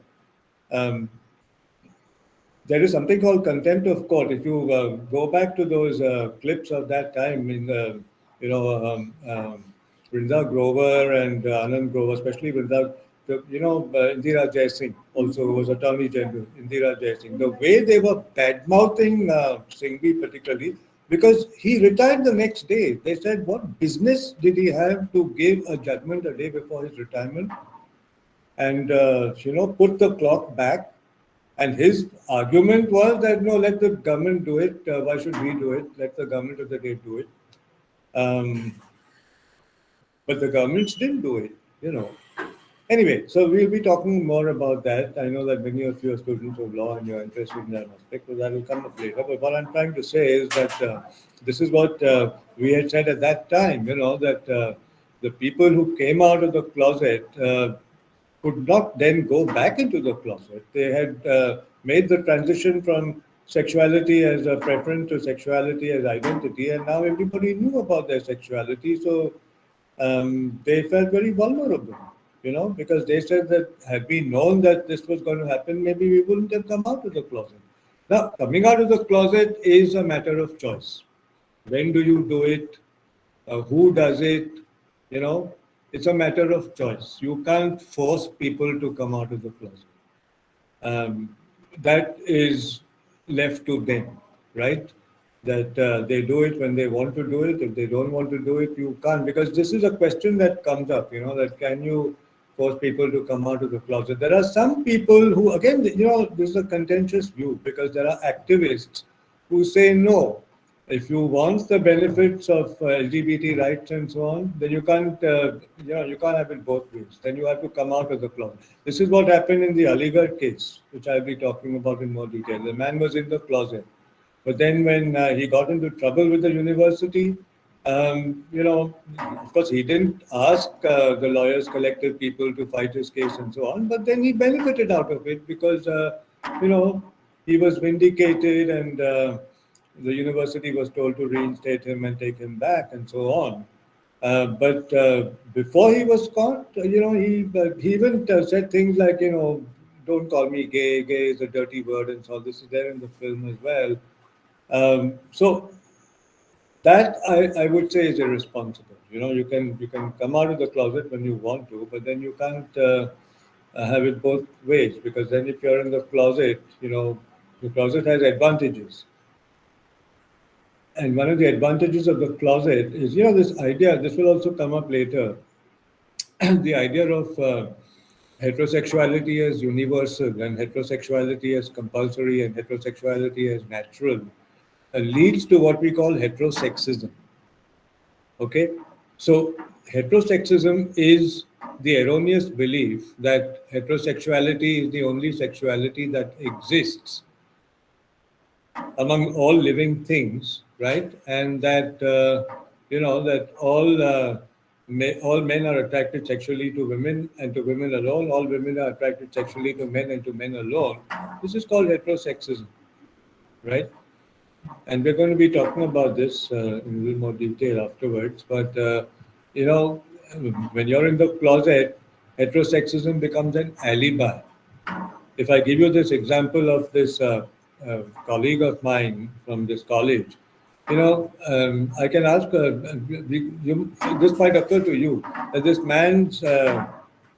Speaker 1: there is something called contempt of court. If you go back to those clips of that time in the, Vrinda Grover and Anand Grover, especially Vrinda, Indira Jaising also was Attorney General, Indira Jaising. The way they were bad-mouthing Singhvi particularly, because he retired the next day. They said, what business did he have to give a judgment a day before his retirement and, put the clock back? And his argument was that, no, let the government do it. Why should we do it? Let the government of the day do it. But the governments didn't do it, Anyway, so we'll be talking more about that. I know that many of you are students of law and you're interested in that aspect, but that will come up later. But what I'm trying to say is that this is what we had said at that time, that the people who came out of the closet could not then go back into the closet. They had made the transition from sexuality as a preference to sexuality as identity, and now everybody knew about their sexuality, so they felt very vulnerable, because they said that had we known that this was going to happen, maybe we wouldn't have come out of the closet. Now, coming out of the closet is a matter of choice. When do you do it? Who does it? It's a matter of choice. You can't force people to come out of the closet. That is left to them, right? That they do it when they want to do it. If they don't want to do it, you can't. Because this is a question that comes up, that can you force people to come out of the closet. There are some people who, again, this is a contentious view because there are activists who say no. If you want the benefits of LGBT rights and so on, then you can't, you can't have it both ways. Then you have to come out of the closet. This is what happened in the Aligarh case, which I'll be talking about in more detail. The man was in the closet, but then when he got into trouble with the university, of course, he didn't ask the lawyers, collective people to fight his case and so on, but then he benefited out of it because, he was vindicated and the university was told to reinstate him and take him back and so on. But before he was caught, he even said things like, don't call me gay, gay is a dirty word and so on. This is there in the film as well. So that I would say is irresponsible. You can come out of the closet when you want to, but then you can't have it both ways, because then if you're in the closet, the closet has advantages. And one of the advantages of the closet is, this idea, this will also come up later, the idea of heterosexuality as universal and heterosexuality as compulsory and heterosexuality as natural leads to what we call heterosexism. Okay? So heterosexism is the erroneous belief that heterosexuality is the only sexuality that exists among all living things, right? And that that all men are attracted sexually to women and to women alone. All women are attracted sexually to men and to men alone. This is called heterosexism, right? And we're going to be talking about this in a little more detail afterwards. But when you're in the closet, heterosexism becomes an alibi. If I give you this example of this colleague of mine from this college, I can ask, this might occur to you, that this man's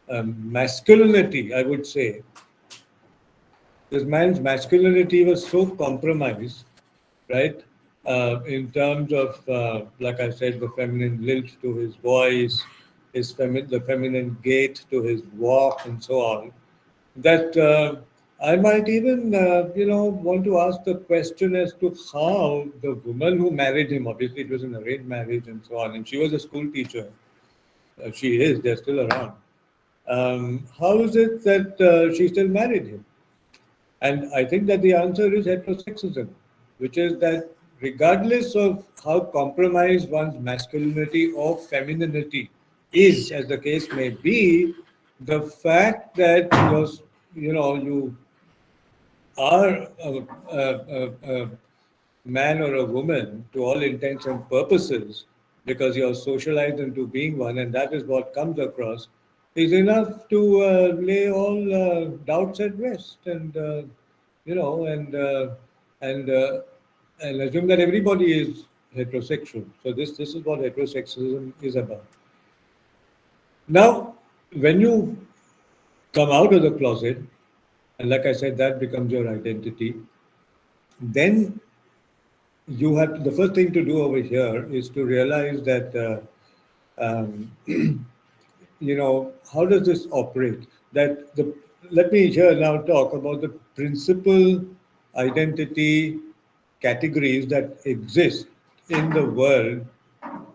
Speaker 1: masculinity, I would say, this man's masculinity was so compromised, right? In terms of, like I said, the feminine lilt to his voice, the feminine gait to his walk, and so on, that I might even, want to ask the question as to how the woman who married him, obviously it was an arranged marriage and so on, and she was a school teacher. She is, they're still around. How is it that she still married him? And I think that the answer is heterosexism, which is that regardless of how compromised one's masculinity or femininity is, as the case may be, the fact that you are a man or a woman to all intents and purposes, because you're socialized into being one, and that is what comes across, is enough to lay all doubts at rest, and you know, and uh, and uh, and assume that everybody is heterosexual. So this is what heterosexism is about. Now, when you come out of the closet, and like I said, that becomes your identity, then you have to, the first thing to do over here is to realize that how does this operate? That the Let me here now talk about the principal identity categories that exist in the world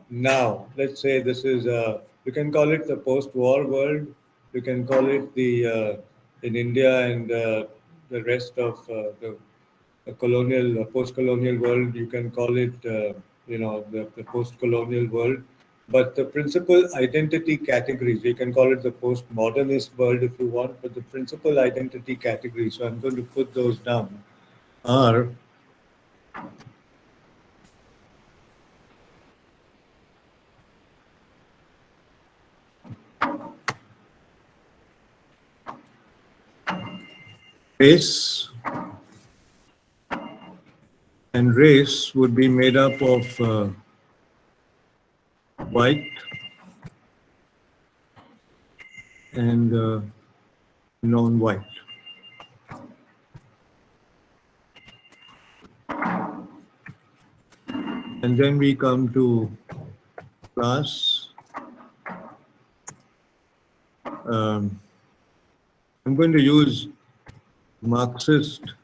Speaker 1: now. Let's say this is you can call it the post-war world. You can call it the in India and the rest of the colonial, post-colonial world. You can call it the post-colonial world. But the principal identity categories, you can call it the postmodernist world if you want, but the principal identity categories, so I'm going to put those down, are race, and race would be made up of white and non-white. And then we come to class, Um, I'm going to use Marxist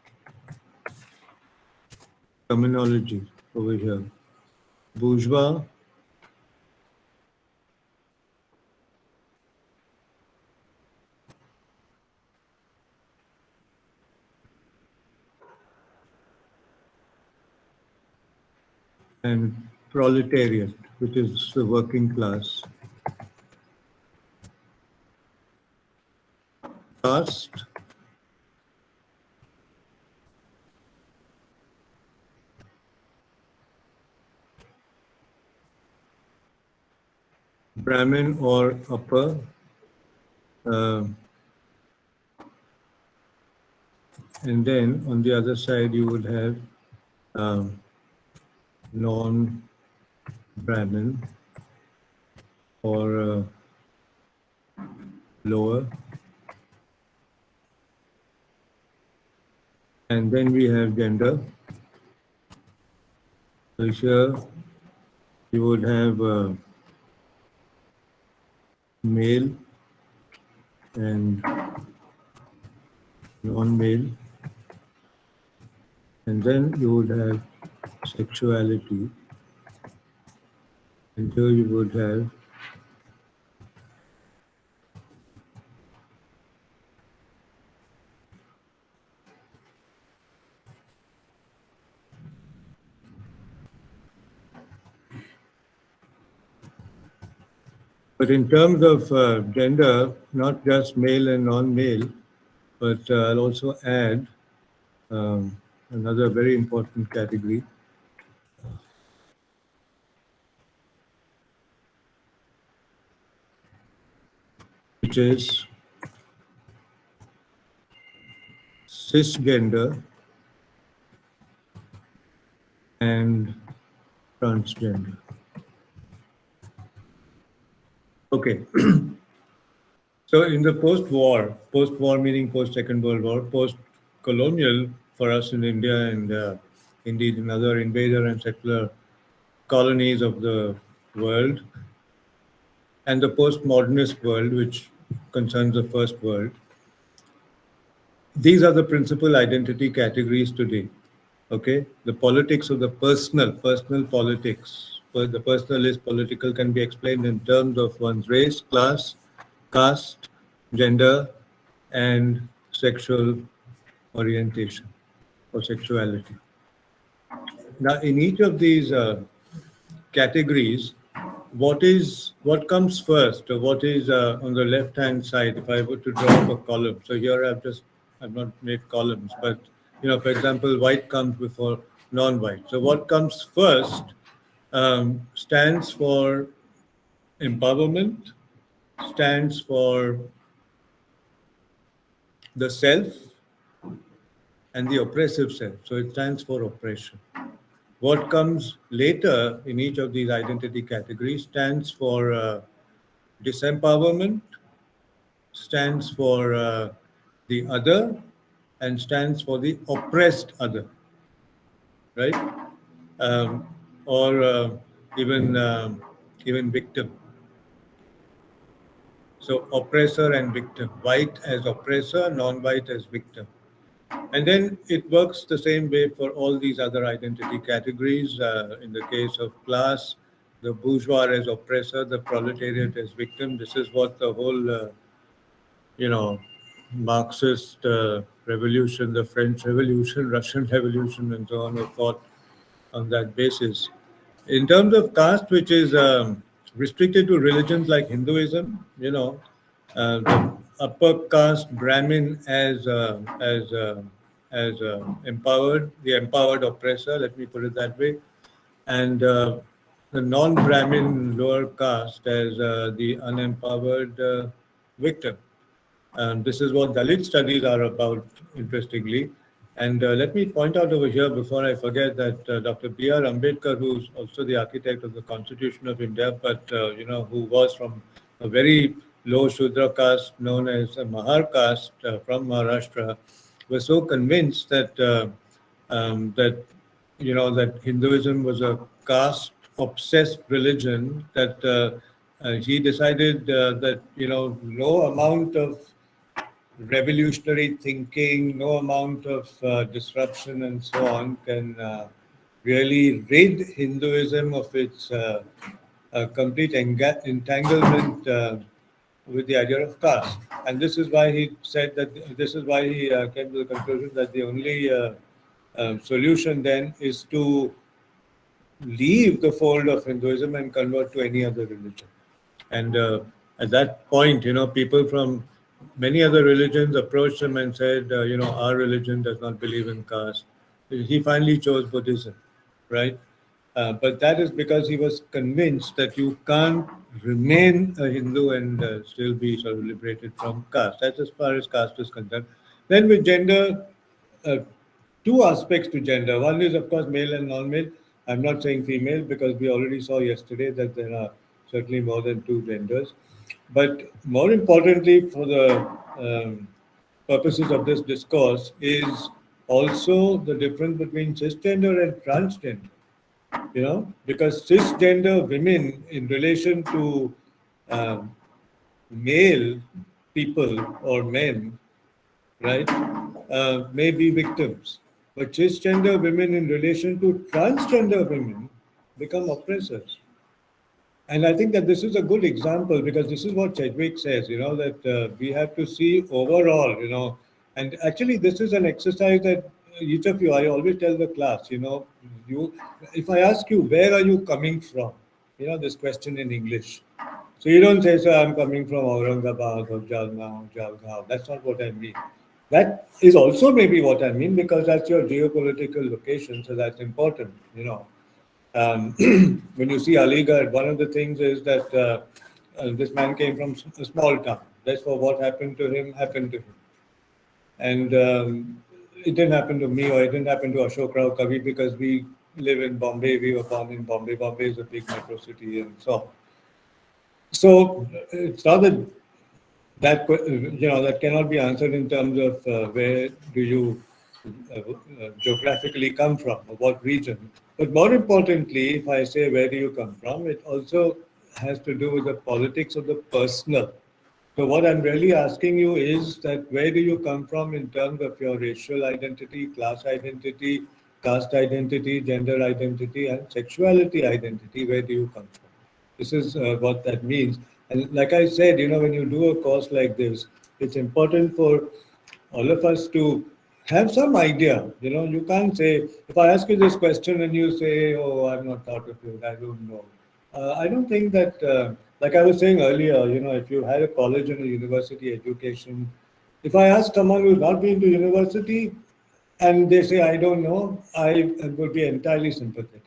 Speaker 1: terminology over here. Bourgeois, and proletariat, which is the working class. Caste, Brahmin or upper, uh, and then on the other side you would have um, non-Brahmin or lower, and then we have gender. So here you would have male and non-male, and then you would have sexuality, and here you would have but in terms of gender, not just male and non-male, but I'll also add another very important category, which is cisgender and transgender. Okay. So in the post-war meaning post-Second World War, post-colonial for us in India and indeed in other invader and settler colonies of the world, and the postmodernist world, which concerns the first world, these are the principal identity categories today. Okay, the politics of the personal politics. The personal is political can be explained in terms of one's race, class, caste, gender, and sexual orientation or sexuality. Now, in each of these categories, what comes first, or what is on the left hand side? If I were to draw up a column, so here I've not made columns, but for example, white comes before non-white. So what comes first stands for empowerment, stands for the self and the oppressive self. So it stands for oppression. What comes later in each of these identity categories stands for disempowerment, stands for the other, and stands for the oppressed other, right? Or even victim. So oppressor and victim, white as oppressor, non-white as victim. And then it works the same way for all these other identity categories. In the case of class, the bourgeois as oppressor, the proletariat as victim. This is what the whole, Marxist revolution, the French Revolution, Russian Revolution, and so on were fought on that basis. In terms of caste, which is restricted to religions like Hinduism, the upper caste Brahmin as empowered, the empowered oppressor. Let me put it that way, and the non-Brahmin lower caste as the unempowered victim. And this is what Dalit studies are about, interestingly. And let me point out over here, before I forget, that Dr. B.R. Ambedkar, who's also the architect of the Constitution of India, but who was from a very low Shudra caste known as a Mahar caste from Maharashtra, was so convinced that that Hinduism was a caste-obsessed religion that he decided that, no amount of revolutionary thinking, no amount of disruption and so on can really rid Hinduism of its complete entanglement with the idea of caste. And this is why he said that, this is why he came to the conclusion that the only solution then is to leave the fold of Hinduism and convert to any other religion. And at that point, people from many other religions approached him and said, our religion does not believe in caste. He finally chose Buddhism, right? But that is because he was convinced that you can't remain a Hindu and still be sort of liberated from caste. That's as far as caste is concerned. Then with gender, uh, two aspects to gender. One is, of course, male and non-male. I'm not saying female because we already saw yesterday that there are certainly more than two genders. But more importantly, for the purposes of this discourse, is also the difference between cisgender and transgender. Because cisgender women, in relation to um, male people or men, right, may be victims. But cisgender women, in relation to transgender women, become oppressors. And I think that this is a good example because this is what Chadwick says, that we have to see overall, and actually this is an exercise that each of you, I always tell the class, you, if I ask you, where are you coming from? This question in English. So you don't say, so I'm coming from Aurangabad or Jalna or Jalgaon. That's not what I mean. That is also maybe what I mean because that's your geopolitical location, so that's important. Um, when you see Aligarh, one of the things is that this man came from a small town. Therefore, what happened to him happened to him. And it didn't happen to me or it didn't happen to Ashok Rao Kavi because we live in Bombay. We were born in Bombay. Bombay is a big metro city and so on. So it's not that cannot be answered in terms of where do you geographically come from or what region. But more importantly, if I say where do you come from, it also has to do with the politics of the personal. So what I'm really asking you is that where do you come from in terms of your racial identity, class identity, caste identity, gender identity, and sexuality identity? Where do you come from? This is what that means. And like I said, when you do a course like this, it's important for all of us to have some idea. You can't say, if I ask you this question and you say, oh, I've not thought of it, I don't know. I don't think that, like I was saying earlier, if you had a college and a university education, if I ask someone who's not been to university and they say, I don't know, I would be entirely sympathetic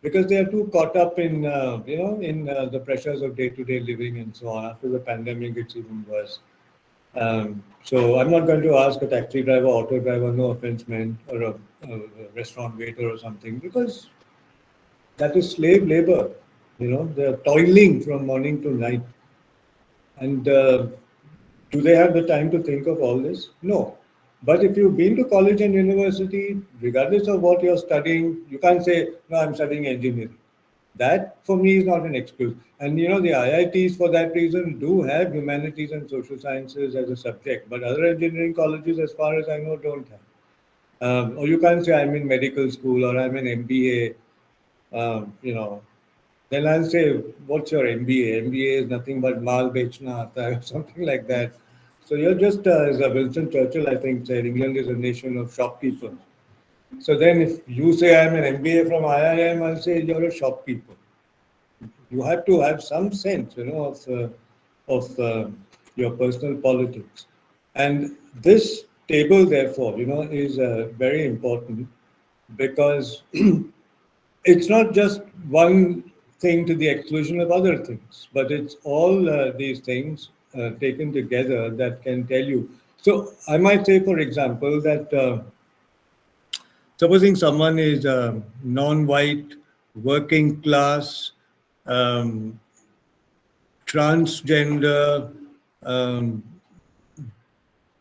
Speaker 1: because they are too caught up in the pressures of day-to-day living and so on. After the pandemic, it's even worse. So I'm not going to ask a taxi driver, auto driver, no offense meant, or a restaurant waiter or something, because that is slave labor. They're toiling from morning to night. And do they have the time to think of all this? No. But if you've been to college and university, regardless of what you're studying, you can't say, no, I'm studying engineering. That for me is not an excuse. And the IITs for that reason do have humanities and social sciences as a subject, but other engineering colleges, as far as I know, don't have. Or you can't say I'm in medical school or I'm in MBA. Then I'll say, what's your MBA? MBA is nothing but mal bechna aata hai, or something like that. So you're just, as Winston Churchill, I think, said, England is a nation of shopkeepers. So then if you say I'm an MBA from IIM, I'll say you're a shopkeeper. You have to have some sense, of your personal politics. And this table, therefore, is very important because it's not just one thing to the exclusion of other things, but it's all these things taken together that can tell you. So I might say, for example, that supposing someone is non-white, working class, um, transgender, um,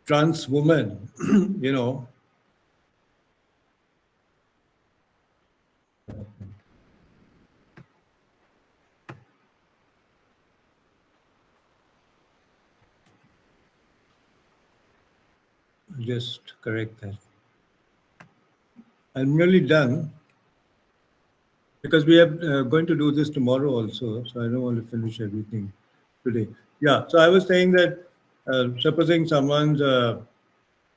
Speaker 1: trans woman, you know, just correct that. I'm nearly done because we are going to do this tomorrow also, so I don't want to finish everything today. Yeah, so I was saying that supposing someone's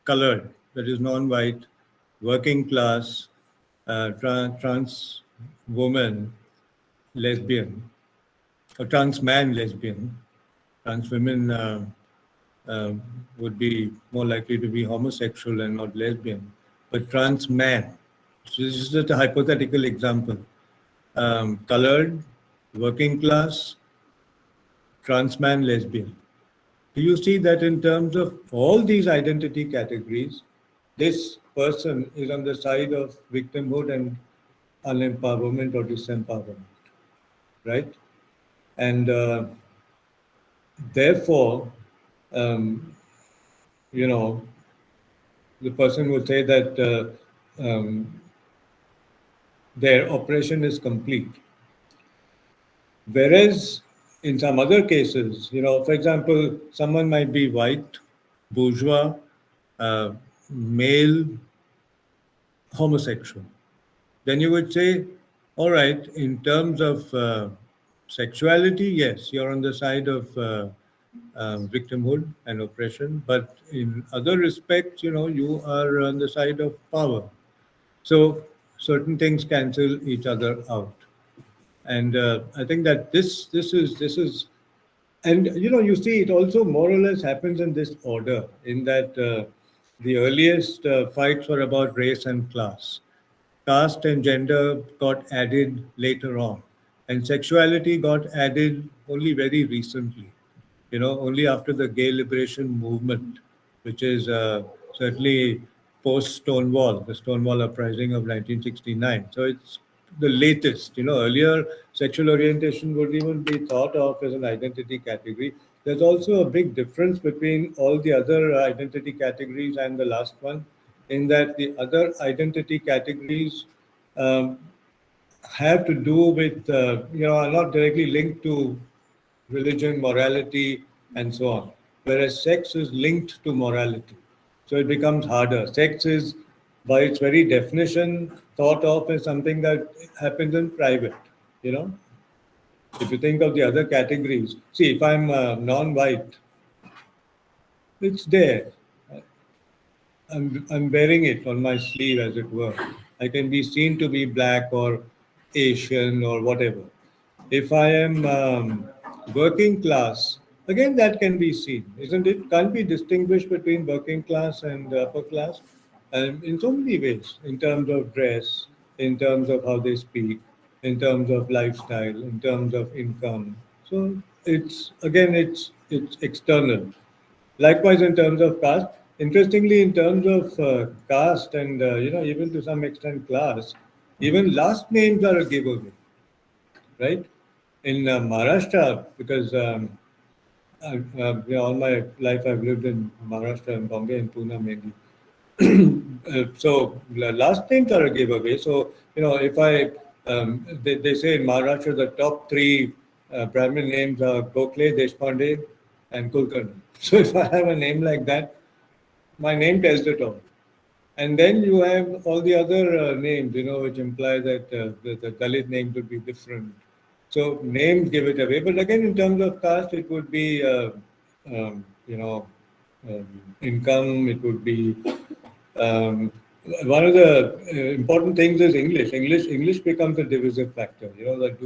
Speaker 1: colored, that is non-white, working class, trans woman, lesbian, or trans man, lesbian, trans women uh, would be more likely to be homosexual and not lesbian, but trans man. So this is just a hypothetical example. Colored, working class, trans man, lesbian. Do you see that in terms of all these identity categories, this person is on the side of victimhood and unempowerment or disempowerment, right? And therefore, um, you know, the person would say that their oppression is complete. Whereas in some other cases, for example, someone might be white, bourgeois, uh, male, homosexual. Then you would say, all right, in terms of sexuality, yes, you're on the side of victimhood and oppression, but in other respects, you are on the side of power. So certain things cancel each other out. And I think that this is, and you see it also more or less happens in this order, in that the earliest fights were about race and class. Caste and gender got added later on, and sexuality got added only very recently. Only after the gay liberation movement, which is certainly post Stonewall, the Stonewall uprising of 1969. So it's the latest. Earlier sexual orientation would even be thought of as an identity category. There's also a big difference between all the other identity categories and the last one, in that the other identity categories um, have to do with, are not directly linked to religion, morality, and so on. Whereas sex is linked to morality. So it becomes harder. Sex is, by its very definition, thought of as something that happens in private. You know, if you think of the other categories, see, if I'm non-white, it's there. I'm wearing it on my sleeve, as it were. I can be seen to be black or Asian or whatever. If I am working class, again that can be seen, isn't it? Can't be distinguished between working class and upper class, in so many ways, in terms of dress, in terms of how they speak, in terms of lifestyle, in terms of income. So it's external. Likewise, in terms of caste, interestingly, in terms of caste and even to some extent class, even last names are a giveaway, right? In Maharashtra, because all my life I've lived in Maharashtra and Bombay and Pune mainly. So last names are a giveaway. So if they say in Maharashtra the top three Brahmin names are Gokhale, Deshpande, and Kulkarni. So if I have a name like that, my name tells it all. And then you have all the other names, which imply that the Dalit names would be different. So names give it away. But again, in terms of caste, it would be, income. It would be one of the important things is English. English becomes a divisive factor. That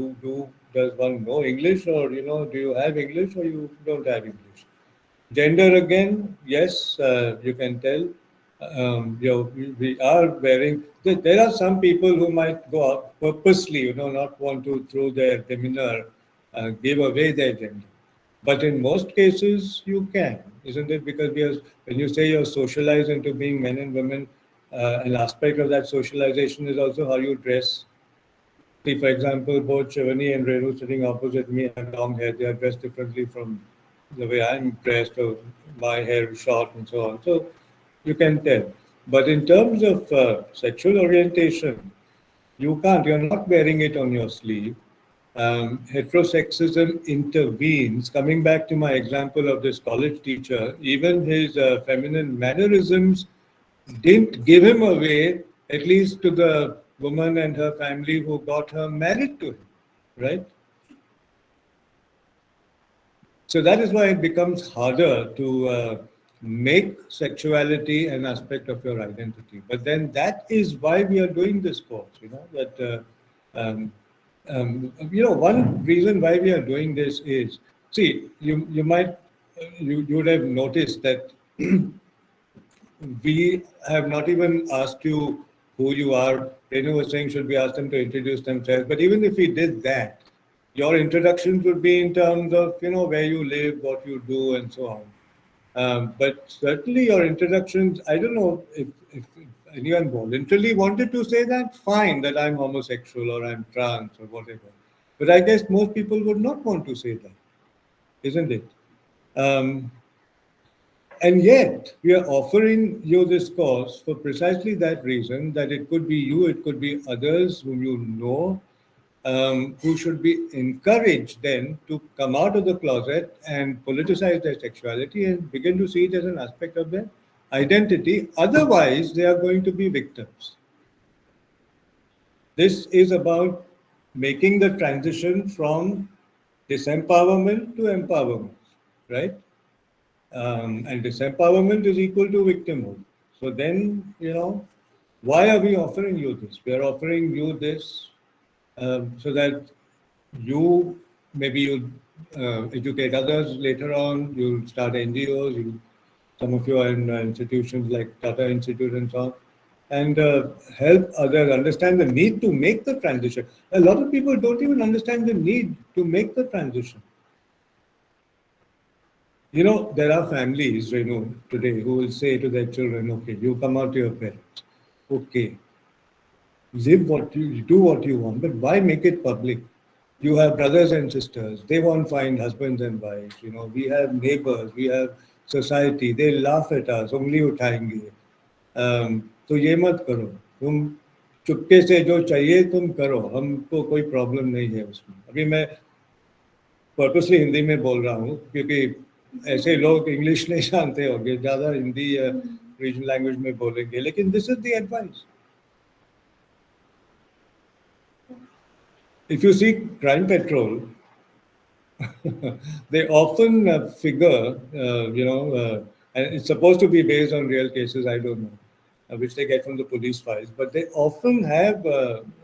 Speaker 1: does one know English, or do you have English or you don't have English? Gender again, yes, you can tell. We are wearing. There are some people who might go out purposely, not want to, through their demeanor, give away their gender. But in most cases, you can, isn't it? Because when you say you're socialized into being men and women, an aspect of that socialization is also how you dress. See, for example, both Shivani and Renu sitting opposite me have long hair. They are dressed differently from the way I'm dressed, or my hair is short and so on. So you can tell. But in terms of sexual orientation, you can't. You're not wearing it on your sleeve. heterosexism intervenes. Coming back to my example of this college teacher, even his feminine mannerisms didn't give him away, at least to the woman and her family who got her married to him, right? So that is why it becomes harder to make sexuality an aspect of your identity. But then that is why we are doing this course, one reason why we are doing this is, see, you would have noticed that we have not even asked you who you are. Renu was saying should we ask them to introduce themselves? But even if we did that, your introductions would be in terms of where you live, what you do, and so on. But certainly your introductions, I don't know if anyone voluntarily wanted to say that, fine, that I'm homosexual or I'm trans or whatever. But I guess most people would not want to say that, isn't it? And yet, we are offering you this course for precisely that reason, that it could be you, it could be others whom you know, who should be encouraged then to come out of the closet and politicize their sexuality and begin to see it as an aspect of their identity. Otherwise, they are going to be victims. This is about making the transition from disempowerment to empowerment, right? And disempowerment is equal to victimhood. So then, why are we offering you this? We are offering you this so that maybe you educate others later on, you start NGOs, some of you are in institutions like Tata Institute and so on, and help others understand the need to make the transition. A lot of people don't even understand the need to make the transition. There are families, today who will say to their children, okay, you come out to your parents. Okay, do what you want, but why make it public? You have brothers and sisters, they won't find husbands and wives. We have neighbors, we have society, they laugh at us, only उठाएंगे. तो ये मत करो, तुम चुपके से जो चाहिए तुम करो, हमको कोई प्रॉब्लम नहीं है उसमें. अभी मैं पर्पसली हिंदी में बोल रहा हूँ क्योंकि ऐसे लोग इंग्लिश नहीं जानते होंगे, ज़्यादा हिंदी या रीजनल लैंग्वेज में बोलेंगे, लेकिन this is the advice. If you see Crime Patrol, they often figure, and it's supposed to be based on real cases, I don't know, which they get from the police files, but they often have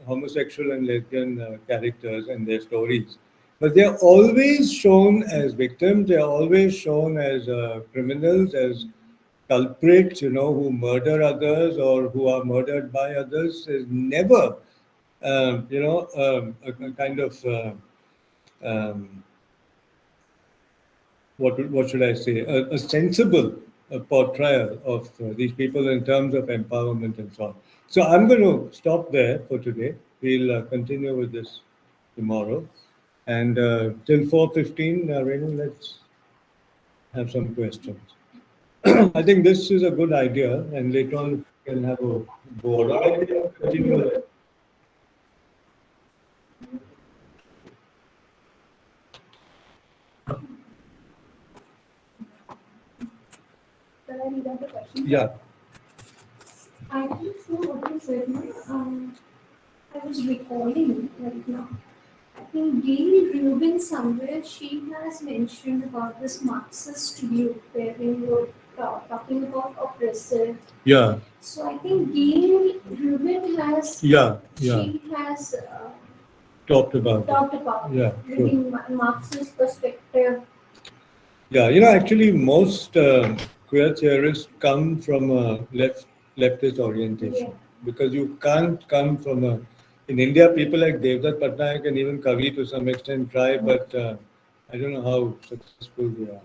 Speaker 1: homosexual and lesbian characters in their stories. But they're always shown as victims, they're always shown as criminals, as culprits, who murder others or who are murdered by others. Is never, a kind of what should I say? A sensible portrayal of these people in terms of empowerment and so on. So I'm going to stop there for today. We'll continue with this tomorrow, and till 4:15, Renu, let's have some questions. I think this is a good idea, and later on we can have a board. Continue.
Speaker 2: Can I read out the question?
Speaker 1: Yeah.
Speaker 2: I think so. What you said, I was recalling right now. I think Gail Rubin somewhere she has mentioned about this Marxist view wherein you're talking about oppressive.
Speaker 1: Yeah.
Speaker 2: So I think Gail Rubin has.
Speaker 1: Yeah.
Speaker 2: She has
Speaker 1: talked about. Yeah.
Speaker 2: Reading Marxist perspective.
Speaker 1: Yeah, actually, most queer theorists come from a leftist orientation, because you can't come from a. In India, people like Devdutt Patnaik and even Kavi to some extent try, but I don't know how successful they are.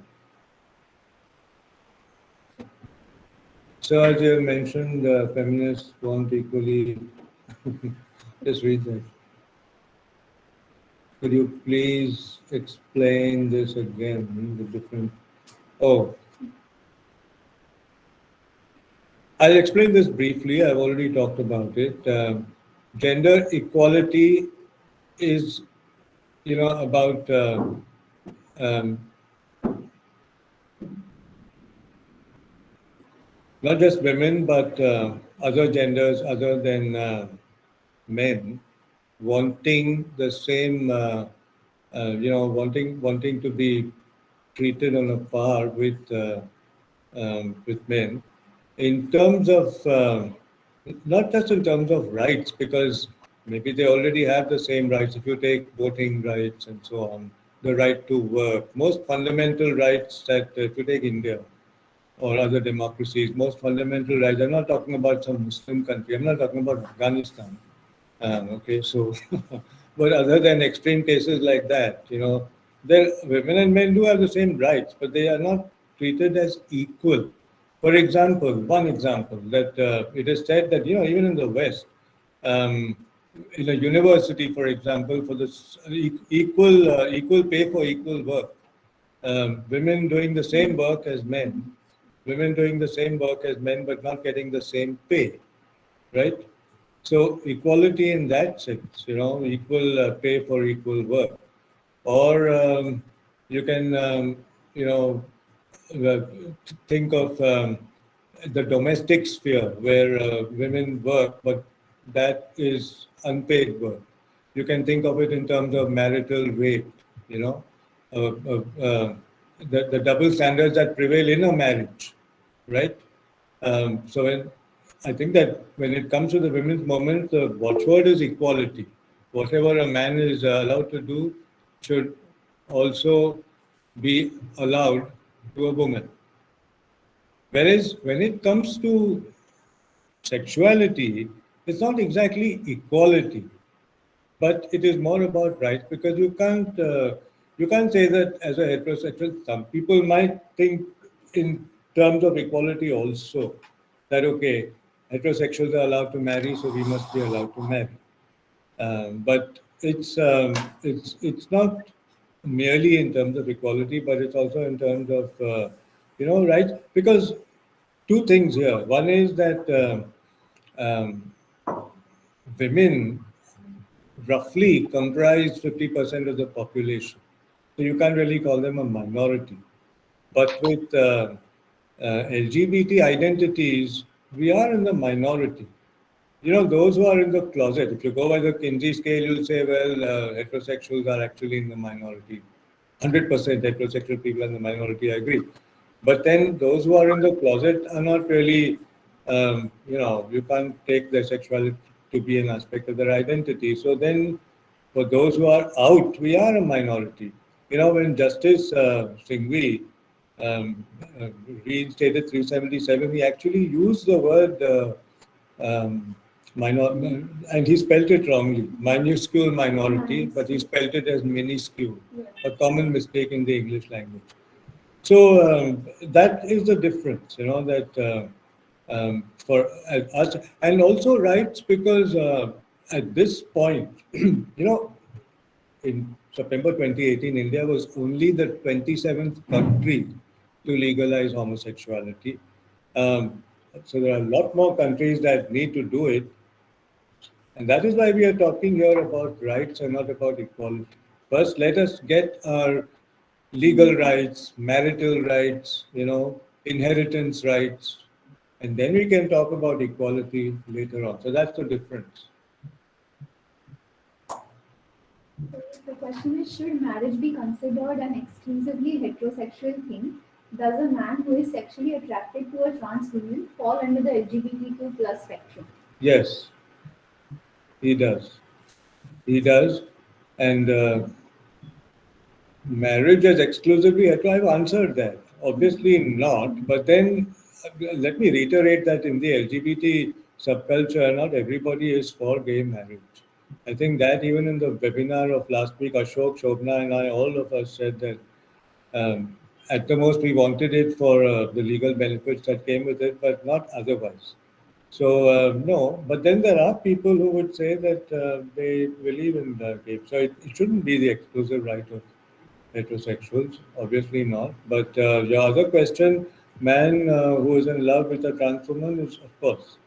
Speaker 1: So as you mentioned, feminists want equally. Just read that. Could you please explain this again? The different. Oh. I'll explain this briefly. I've already talked about it. Gender equality is, about um, not just women, but other genders other than men wanting the same, wanting to be treated on a par with men in terms of not just in terms of rights, because maybe they already have the same rights. If you take voting rights and so on, the right to work, most fundamental rights that if you take India or other democracies, most fundamental rights. I'm not talking about some Muslim country. I'm not talking about Afghanistan. Okay, so, but other than extreme cases like that, there women and men do have the same rights, but they are not treated as equal. For example, one example that it is said that even in the West, um, in a university, for example, for this equal pay for equal work, women doing the same work as men, women doing the same work as men, but not getting the same pay, right? So equality in that sense, equal pay for equal work, or you can, you know, uh, think of the domestic sphere where women work, but that is unpaid work. You can think of it in terms of marital rape, you know, the double standards that prevail in a marriage, right? So I think that when it comes to the women's movement, the watchword is equality. Whatever a man is allowed to do should also be allowed to a woman. Whereas when it comes to sexuality, it's not exactly equality, but it is more about rights, because you can't say that as a heterosexual. Some people might think in terms of equality also, that okay, heterosexuals are allowed to marry, so we must be allowed to marry. But it's not merely in terms of equality, but it's also in terms of rights. Because two things here. One is that women roughly comprise 50% of the population, so you can't really call them a minority. But with LGBT identities, we are in the minority. Those who are in the closet, if you go by the Kinsey scale, you'll say, well, heterosexuals are actually in the minority. 100% heterosexual people are in the minority, I agree. But then those who are in the closet are not really, you can't take their sexuality to be an aspect of their identity. So then for those who are out, we are a minority. When Justice Singhvi um, uh, reinstated 377, he actually used the word um, minor, and he spelt it wrongly, minuscule minority, but he spelt it as minuscule, a common mistake in the English language. So that is the difference, that for us, and also rights, because at this point, in September 2018, India was only the 27th country to legalize homosexuality. So there are a lot more countries that need to do it. And that is why we are talking here about rights and not about equality. First, let us get our legal rights, marital rights, inheritance rights, and then we can talk about equality later on. So that's the difference.
Speaker 3: The question is, should marriage be considered an exclusively heterosexual thing? Does a man who is sexually attracted to a trans woman fall under the LGBTQ plus spectrum?
Speaker 1: Yes, he does. He does. And marriage is exclusively hetero. I've answered that. Obviously not. But then let me reiterate that in the LGBT subculture, not everybody is for gay marriage. I think that even in the webinar of last week, Ashok, Shobna, and I, all of us said that at the most we wanted it for the legal benefits that came with it, but not otherwise. So no, but then there are people who would say that they believe in gay. So it shouldn't be the exclusive right of heterosexuals, obviously not. But your other question, man who is in love with a trans woman, is of course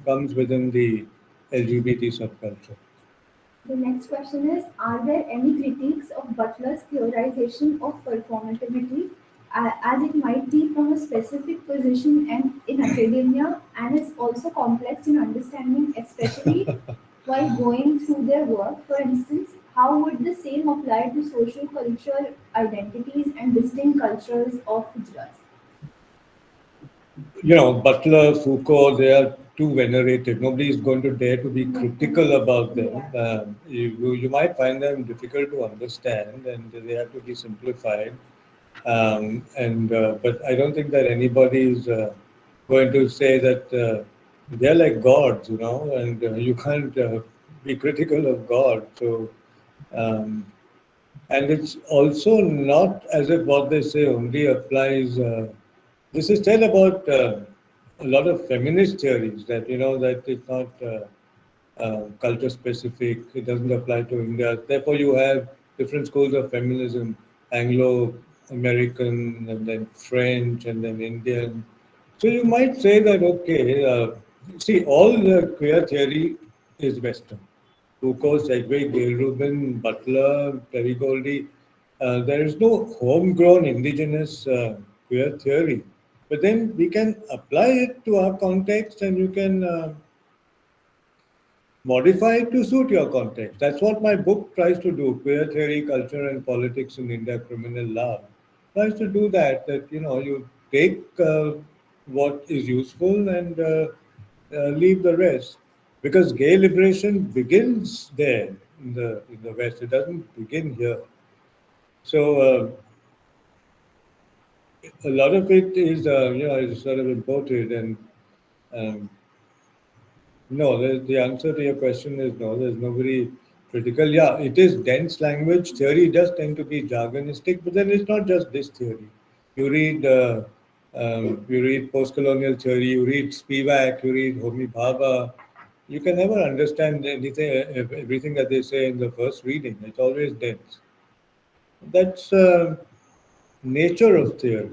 Speaker 1: comes within the LGBT subculture.
Speaker 3: The next question is, are there any critiques of Butler's theorization of performativity, as it might be from a specific position and in academia, and is also complex in understanding, especially while going through their work? For instance, how would the same apply to social cultural identities and distinct cultures of hijras?
Speaker 1: Butler, Foucault, they are too venerated. Nobody is going to dare to be critical about them. You might find them difficult to understand, and they have to be simplified. But I don't think that anybody is going to say that they're like gods, and you can't be critical of God. So, um, and it's also not as if what they say only applies. This is still about a lot of feminist theories that that it's not culture specific. It doesn't apply to India. Therefore, you have different schools of feminism: Anglo-American, and then French, and then Indian. So you might say that okay, see, all the queer theory is Western. Foucault, Sedgwick, Gail Rubin, Butler, Terry Goldie. There is no homegrown indigenous queer theory. But then we can apply it to our context and you can modify it to suit your context. That's what my book tries to do. Queer Theory, Culture and Politics in India, Criminal Law. Tries to do that, you take what is useful and leave the rest. Because gay liberation begins there in the West. It doesn't begin here. So a lot of it is sort of imported and um, no, the answer to your question is no. There's nobody critical. Yeah, it is dense language. Theory does tend to be jargonistic, but then it's not just this theory. You read post-colonial theory, you read Spivak, you read Homi Bhabha. You can never understand everything that they say in the first reading. It's always dense. That's nature of theory.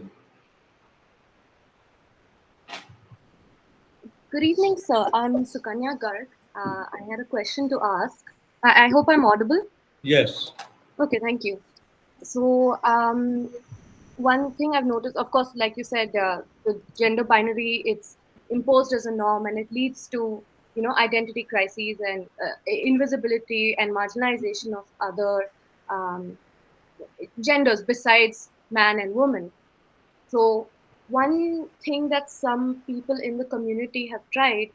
Speaker 4: Good evening, sir. I'm Sukanya Garg. I had a question to ask. I hope I'm audible.
Speaker 1: Yes.
Speaker 4: Okay, thank you. So, one thing I've noticed, of course, like you said, the gender binary, it's imposed as a norm and it leads to, identity crises and invisibility and marginalization of other um, genders besides man and woman. So, one thing that some people in the community have tried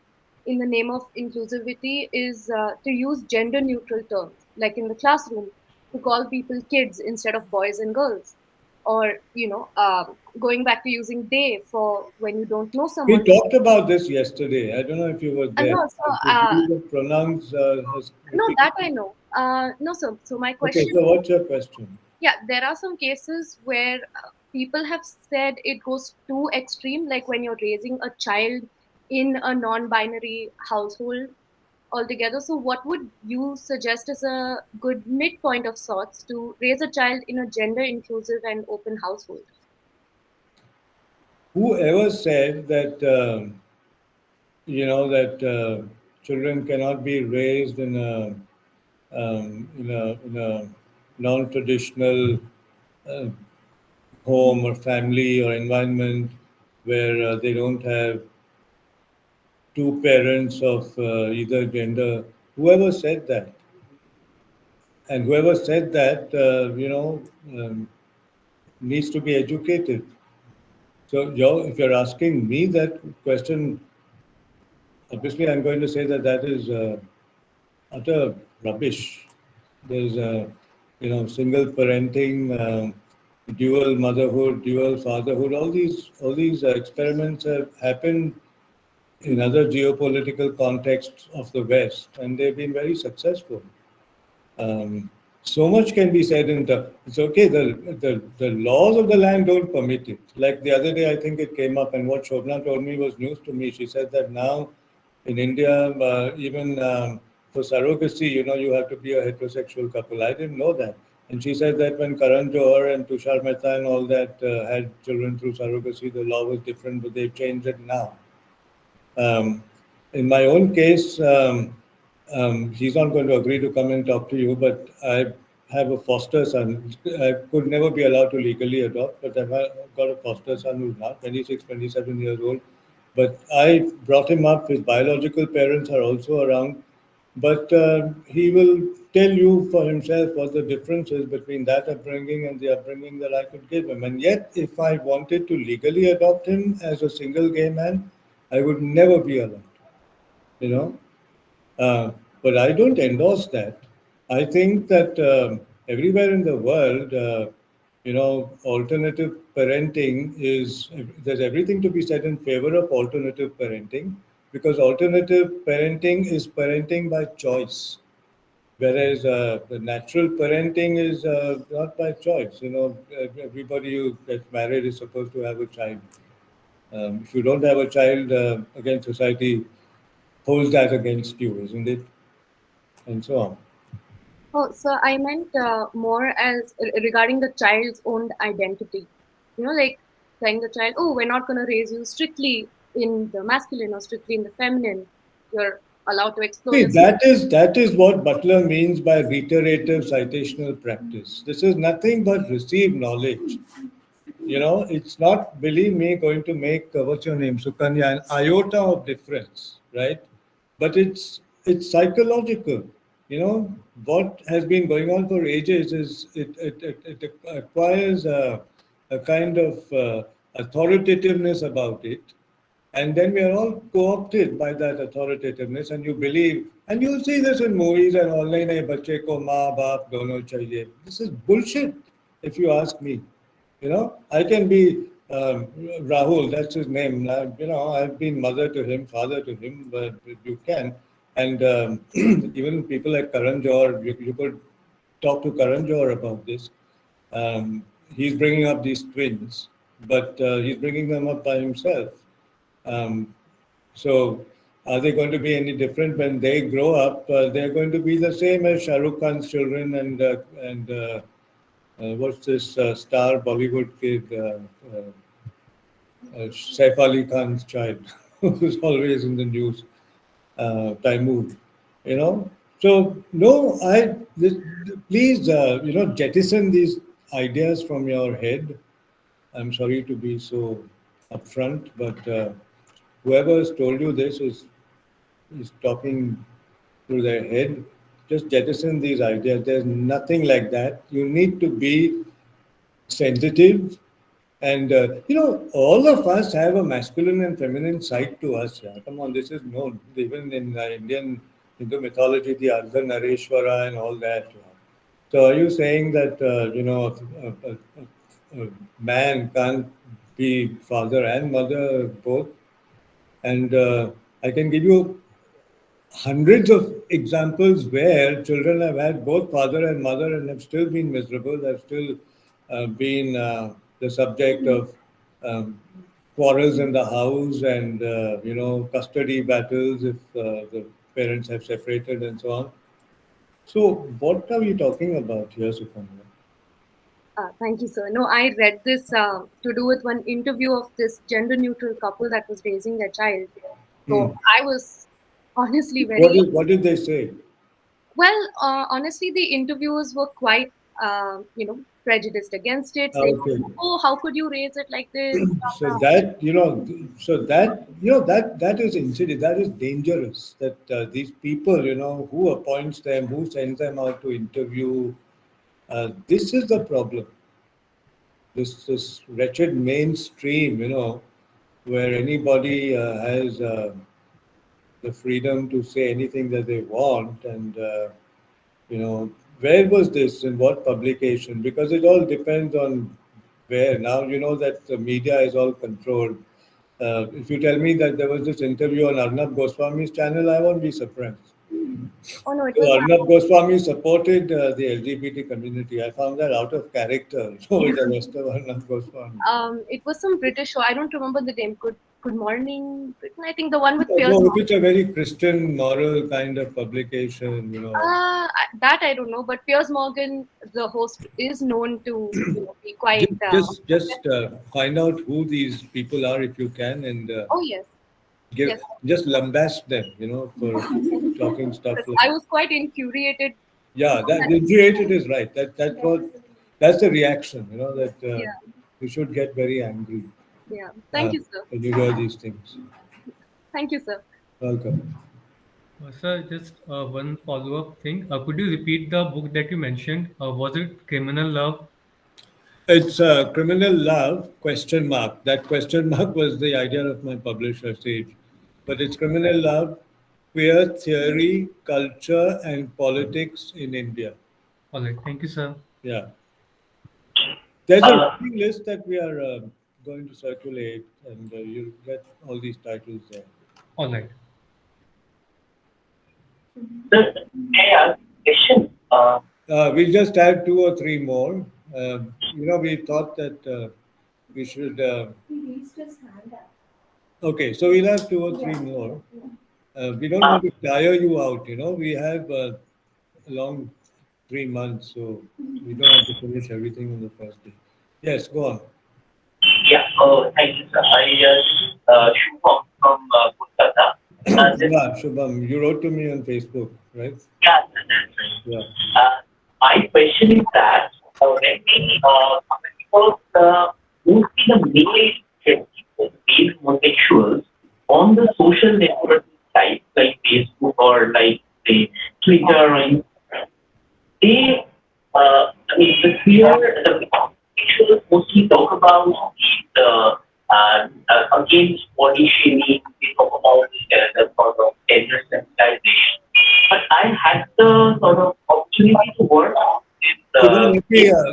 Speaker 4: in the name of inclusivity is to use gender neutral terms, like in the classroom, to call people kids instead of boys and girls. Or, going back to using they for when you don't know
Speaker 1: We
Speaker 4: someone.
Speaker 1: talked about this yesterday. I don't know if you were there.
Speaker 4: No, so,
Speaker 1: The use of pronouns has
Speaker 4: no,
Speaker 1: repeated.
Speaker 4: that I know. No, sir. So, my
Speaker 1: Okay,
Speaker 4: question,
Speaker 1: so what's your question?
Speaker 4: yeah, there are some cases where people have said it goes too extreme, like when you're raising a child in a non-binary household altogether. So what would you suggest as a good midpoint of sorts to raise a child in a gender inclusive and open household?
Speaker 1: Whoever said that children cannot be raised in a non-traditional uh, home or family or environment where they don't have two parents of either gender. Whoever said that, and whoever said that, needs to be educated. So, if you're asking me that question, obviously I'm going to say that that is utter rubbish. There's single parenting, dual motherhood, dual fatherhood. All these experiments have happened in other geopolitical contexts of the West, and they've been very successful. Um, so much can be said it's okay. The laws of the land don't permit it. Like the other day, I think it came up, and what Shobna told me was news to me. She said that now in India, even for surrogacy, you have to be a heterosexual couple. I didn't know that. And she said that when Karan Johar and Tushar Mehta and all that had children through surrogacy, the law was different, but they've changed it now. Um, in my own case, He's not going to agree to come and talk to you, but I have a foster son. I could never be allowed to legally adopt, but I've got a foster son who's now 26, 27 years old. But I brought him up. His biological parents are also around. But he will tell you for himself what the difference is between that upbringing and the upbringing that I could give him. And yet, if I wanted to legally adopt him as a single gay man, I would never be allowed, you know. Uh, but I don't endorse that. I think that everywhere in the world, alternative parenting is, there's everything to be said in favor of alternative parenting, because alternative parenting is parenting by choice, whereas the natural parenting is not by choice. Everybody who gets married is supposed to have a child. If you don't have a child, again, society holds that against you, isn't it? And so on.
Speaker 4: Oh, so I meant more as regarding the child's own identity. Like telling the child, "Oh, we're not going to raise you strictly in the masculine or strictly in the feminine. You're allowed to explore
Speaker 1: See,
Speaker 4: your."
Speaker 1: that is what Butler means by reiterative citational practice. This is nothing but received knowledge. It's not, believe me, going to make what's your name, Sukanya, an iota of difference, right? But it's psychological. What has been going on for ages is it acquires a kind of authoritativeness about it, and then we are all co-opted by that authoritativeness, and you believe, and you'll see this in movies and online, "Hey, bache ko maa baap dono chahiye." This is bullshit, if you ask me. I can be Rahul, that's his name. I've been mother to him, father to him, but you can. And even people like Karan Johar, you could talk to Karan Johar about this. He's bringing up these twins, but he's bringing them up by himself. Um, so, are they going to be any different when they grow up? They're going to be the same as Shah Rukh Khan's children and what's this star Bollywood kid, Saif Ali Khan's child, who's always in the news, Taimur, you know. So, no, please, jettison these ideas from your head. I'm sorry to be so upfront, but whoever has told you this is talking through their head. Just jettison these ideas. There's nothing like that. You need to be sensitive, and all of us have a masculine and feminine side to us. Yeah. Come on, this is known even in Indian Hindu mythology, the Ardhanarishwara and all that. Yeah. So, are you saying that a man can't be father and mother both? And I can give you hundreds of examples where children have had both father and mother and have still been miserable, have still been the subject of um, quarrels in the house and custody battles if the parents have separated and so on. So, what are we talking about here, Sukanya?
Speaker 4: Thank you, sir. No, I read this to do with one interview of this gender-neutral couple that was raising their child.
Speaker 1: Hmm.
Speaker 4: So I was honestly
Speaker 1: What
Speaker 4: very
Speaker 1: did, what did they say?
Speaker 4: well. Honestly, the interviewers were quite, prejudiced against it, saying,
Speaker 1: Okay.
Speaker 4: "Oh, how could you raise it like this?"
Speaker 1: So
Speaker 4: Blah, blah.
Speaker 1: that that is insidious. That is dangerous. That these people, who appoints them, who sends them out to interview. This is the problem. This wretched mainstream, where anybody has the freedom to say anything that they want, and where was this in what publication? Because it all depends on where. Now you know that the media is all controlled. If you tell me that there was this interview on Arnab Goswami's channel, I won't be surprised.
Speaker 4: Oh no, it
Speaker 1: So
Speaker 4: was
Speaker 1: Arnab Goswami supported the LGBT community. I found that out of character, with the rest of Arnab Goswami.
Speaker 4: it was some British show. I don't remember the name. Good Morning Britain. I think the one with Piers
Speaker 1: No, if
Speaker 4: Morgan.
Speaker 1: it's a very Christian moral kind of publication,
Speaker 4: That I don't know, but Piers Morgan, the host, is known to be quite.
Speaker 1: just find out who these people are if you can, and
Speaker 4: Oh yes,
Speaker 1: give
Speaker 4: yes.
Speaker 1: just lambast them, for. talking stuff
Speaker 4: I
Speaker 1: like.
Speaker 4: was quite infuriated.
Speaker 1: Yeah, that infuriated is right. That's the reaction. That
Speaker 4: Yeah,
Speaker 1: you should get very angry
Speaker 4: yeah.
Speaker 1: uh,
Speaker 4: Thank you, sir.
Speaker 1: when you hear these things.
Speaker 4: Thank you, sir.
Speaker 1: Welcome.
Speaker 5: Sir, just one follow-up thing. Could you repeat the book that you mentioned? Was it Criminal Love?
Speaker 1: It's criminal love question mark. That question mark was the idea of my publisher Sage, but it's criminal love, queer theory, culture, and politics in India.
Speaker 5: All right. Thank you, sir.
Speaker 1: Yeah, there's a reading list that we are going to circulate, and you'll get all these titles there.
Speaker 5: All right.
Speaker 6: May I ask a question?
Speaker 1: We'll just add two or three more. We thought that we should.
Speaker 2: He raised his hand up.
Speaker 1: Okay, so we'll have two or three more. We don't want to tire you out. We have a long 3 months, so we don't have to finish everything on the first day. Yes, go on.
Speaker 6: Yeah, thank you, sir. Shubham from Kolkata.
Speaker 1: Yeah, Shubham, you wrote to me on Facebook, right?
Speaker 6: Yeah, that's right.
Speaker 1: Yeah.
Speaker 6: My question is that when we because mostly the male homosexuals on the social network sites like Facebook or like say Twitter or Instagram, they the homosexuals mostly talk about against body shaming, they talk about the sort of gender sensitization. But I had the sort of opportunity to work with
Speaker 1: Shubham,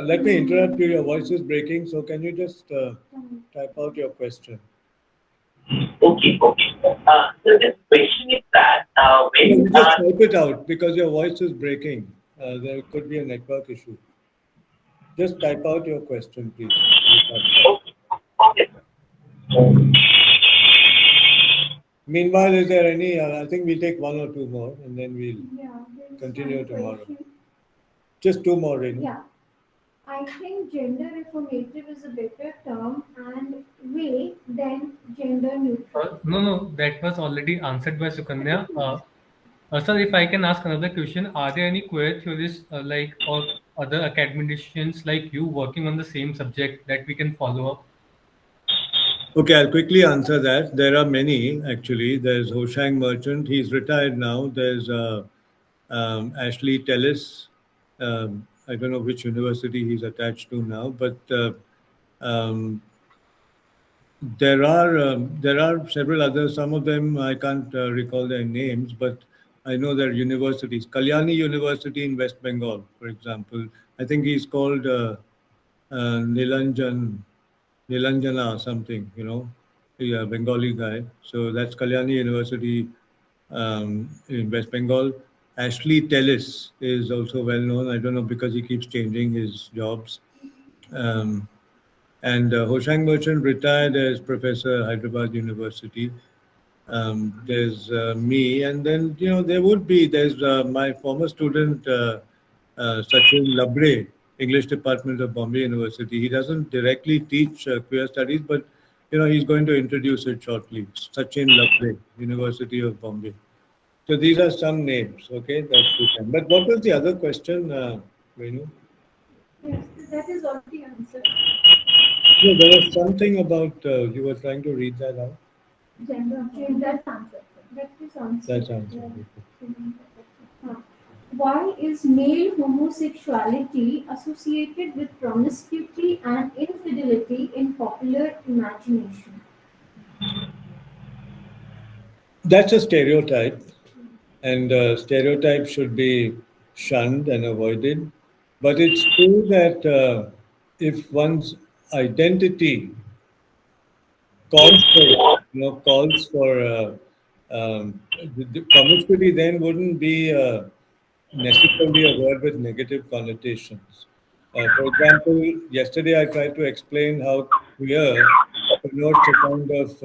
Speaker 1: let me interrupt you. Your voice is breaking, so can you just type out your question?
Speaker 6: okay. So this question is that
Speaker 1: You
Speaker 6: when
Speaker 1: just type it out because your voice is breaking. There could be a network issue. Just type out your question, please.
Speaker 6: okay.
Speaker 1: Meanwhile, is there any? I think we'll take one or two more, and then we'll
Speaker 2: Yeah, there's
Speaker 1: continue
Speaker 2: one
Speaker 1: tomorrow.
Speaker 2: question.
Speaker 1: Just two more, Renu.
Speaker 2: Yeah. I think gender reformative is a better term and way than gender neutral.
Speaker 5: No, that was already answered by Sukanya. Sir, if I can ask another question, are there any queer theorists or other academicians like you working on the same subject that we can follow up?
Speaker 1: Okay, I'll quickly answer that. There are many, actually. There's Hoshang Merchant. He's retired now. There's Ashley Tellis. I don't know which university he's attached to now, but um, there are several others. Some of them I can't recall their names, but I know their universities. Kalyani University in West Bengal, for example. I think he's called Nilanjana something, a Bengali guy. So that's Kalyani University in West Bengal. Ashley Tellis is also well known. I don't know because he keeps changing his jobs. And Hoshang Merchant retired as professor at Hyderabad University. There's me, and then there's my former student Sachin Labre, English Department of Bombay University. He doesn't directly teach queer studies, but he's going to introduce it shortly. Sachin Labre, University of Bombay. So these are some names, okay, that you can. But what was the other question, Renu?
Speaker 2: Yes, that is already answered.
Speaker 1: No, there was something about you were trying to read that out.
Speaker 2: Gender, that's answered. That is answered.
Speaker 1: That's answered.
Speaker 2: Huh. Why is male homosexuality associated with promiscuity and infidelity in popular imagination?
Speaker 1: That's a stereotype, and stereotypes should be shunned and avoided. But it's true that if one's identity calls for the promiscuity, then wouldn't be necessarily a word with negative connotations. For example, yesterday I tried to explain how queer connotes a kind of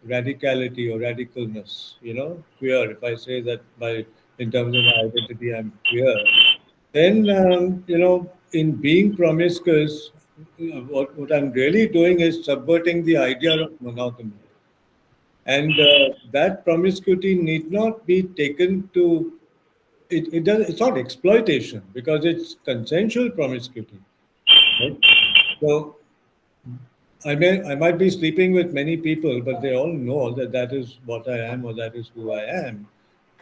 Speaker 1: radicality or radicalness. Queer. If I say that in terms of my identity, I'm queer, then in being promiscuous, what I'm really doing is subverting the idea of monogamy. And that promiscuity need not be taken to, it's not exploitation because it's consensual promiscuity. Right? So I might be sleeping with many people, but they all know that that is what I am or that is who I am.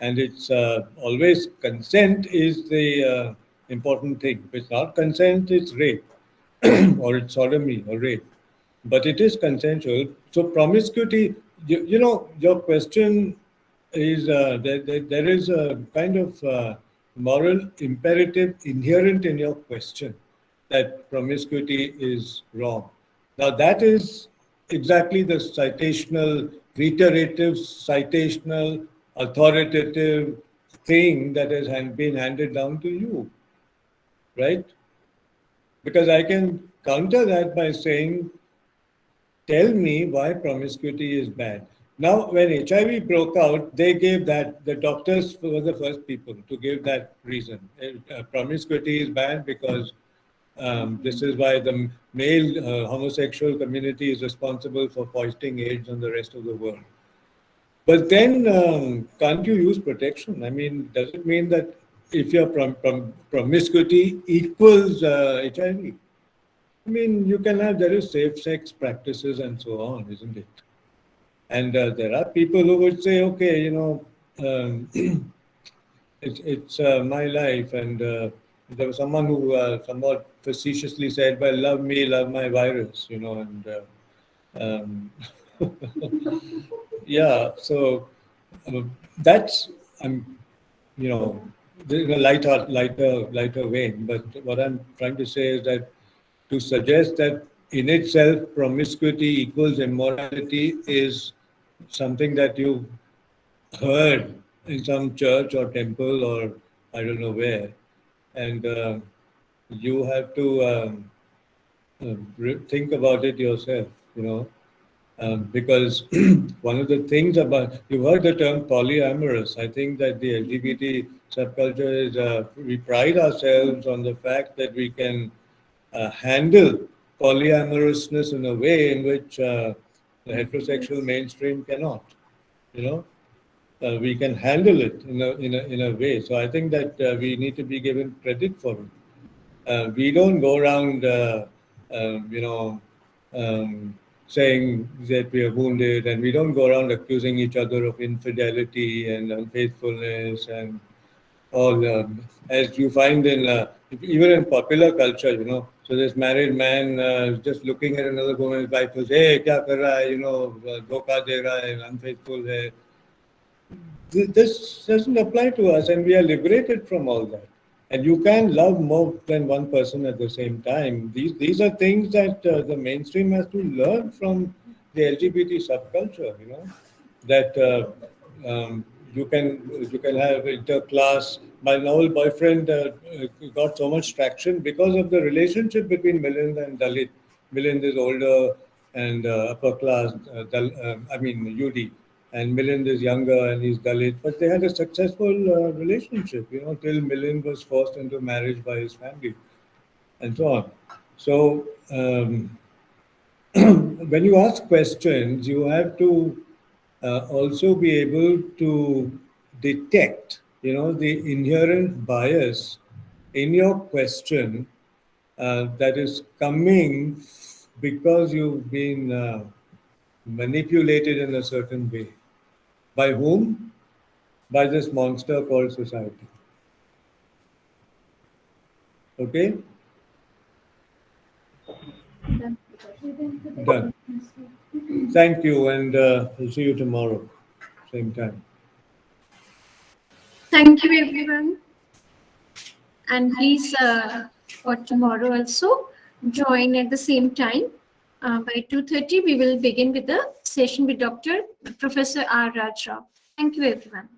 Speaker 1: And it's always consent is the important thing. If it's not consent, it's rape or it's sodomy or rape. But it is consensual. So promiscuity, your question is there is a kind of moral imperative inherent in your question that promiscuity is wrong. Now, that is exactly the citational, reiterative, citational, authoritative thing that has been handed down to you, right? Because I can counter that by saying, tell me why promiscuity is bad. Now, when HIV broke out, they gave that, the doctors were the first people to give that reason. Promiscuity is bad because this is why the male homosexual community is responsible for foisting AIDS on the rest of the world. But then, can't you use protection? I mean, does it mean that if your promiscuity equals HIV? I mean, you can have, there is safe sex practices and so on, isn't it? And there are people who would say, okay, it's my life. And there was someone who somewhat facetiously said, well, love me, love my virus, and um, yeah, so that's, you know, in a lighter vein. But what I'm trying to say is that to suggest that in itself promiscuity equals immorality is something that you heard in some church or temple or I don't know where, and you have to think about it yourself, because one of the things about, you've heard the term polyamorous. I think that the LGBT subculture is, we pride ourselves on the fact that we can handle polyamorousness in a way in which the heterosexual mainstream cannot. We can handle it in a way. So I think that we need to be given credit for it. We don't go around, saying that we are wounded, and we don't go around accusing each other of infidelity and unfaithfulness and all, as you find in even in popular culture, So this married man just looking at another woman's wife who says, "Hey, kya kar raha hai?" Dhoka de raha hai, unfaithful hai. This doesn't apply to us, and we are liberated from all that. And you can love more than one person at the same time. These are things that the mainstream has to learn from the LGBT subculture. That you can have interclass. My novel boyfriend got so much traction because of the relationship between Milind and Dalit. Milind is older and upper class. UD, and Milind is younger and he's Dalit. But they had a successful relationship, till Milind was forced into marriage by his family, and so on. So when you ask questions, you have to also be able to detect, the inherent bias in your question that is coming because you've been manipulated in a certain way. By whom? By this monster called society. Okay? Done. Thank you, and we'll see you tomorrow, same time.
Speaker 2: Thank you, everyone. And please, for tomorrow also, join at the same time. By 2:30, we will begin with the session with Professor R. Raj Rao. Thank you, everyone.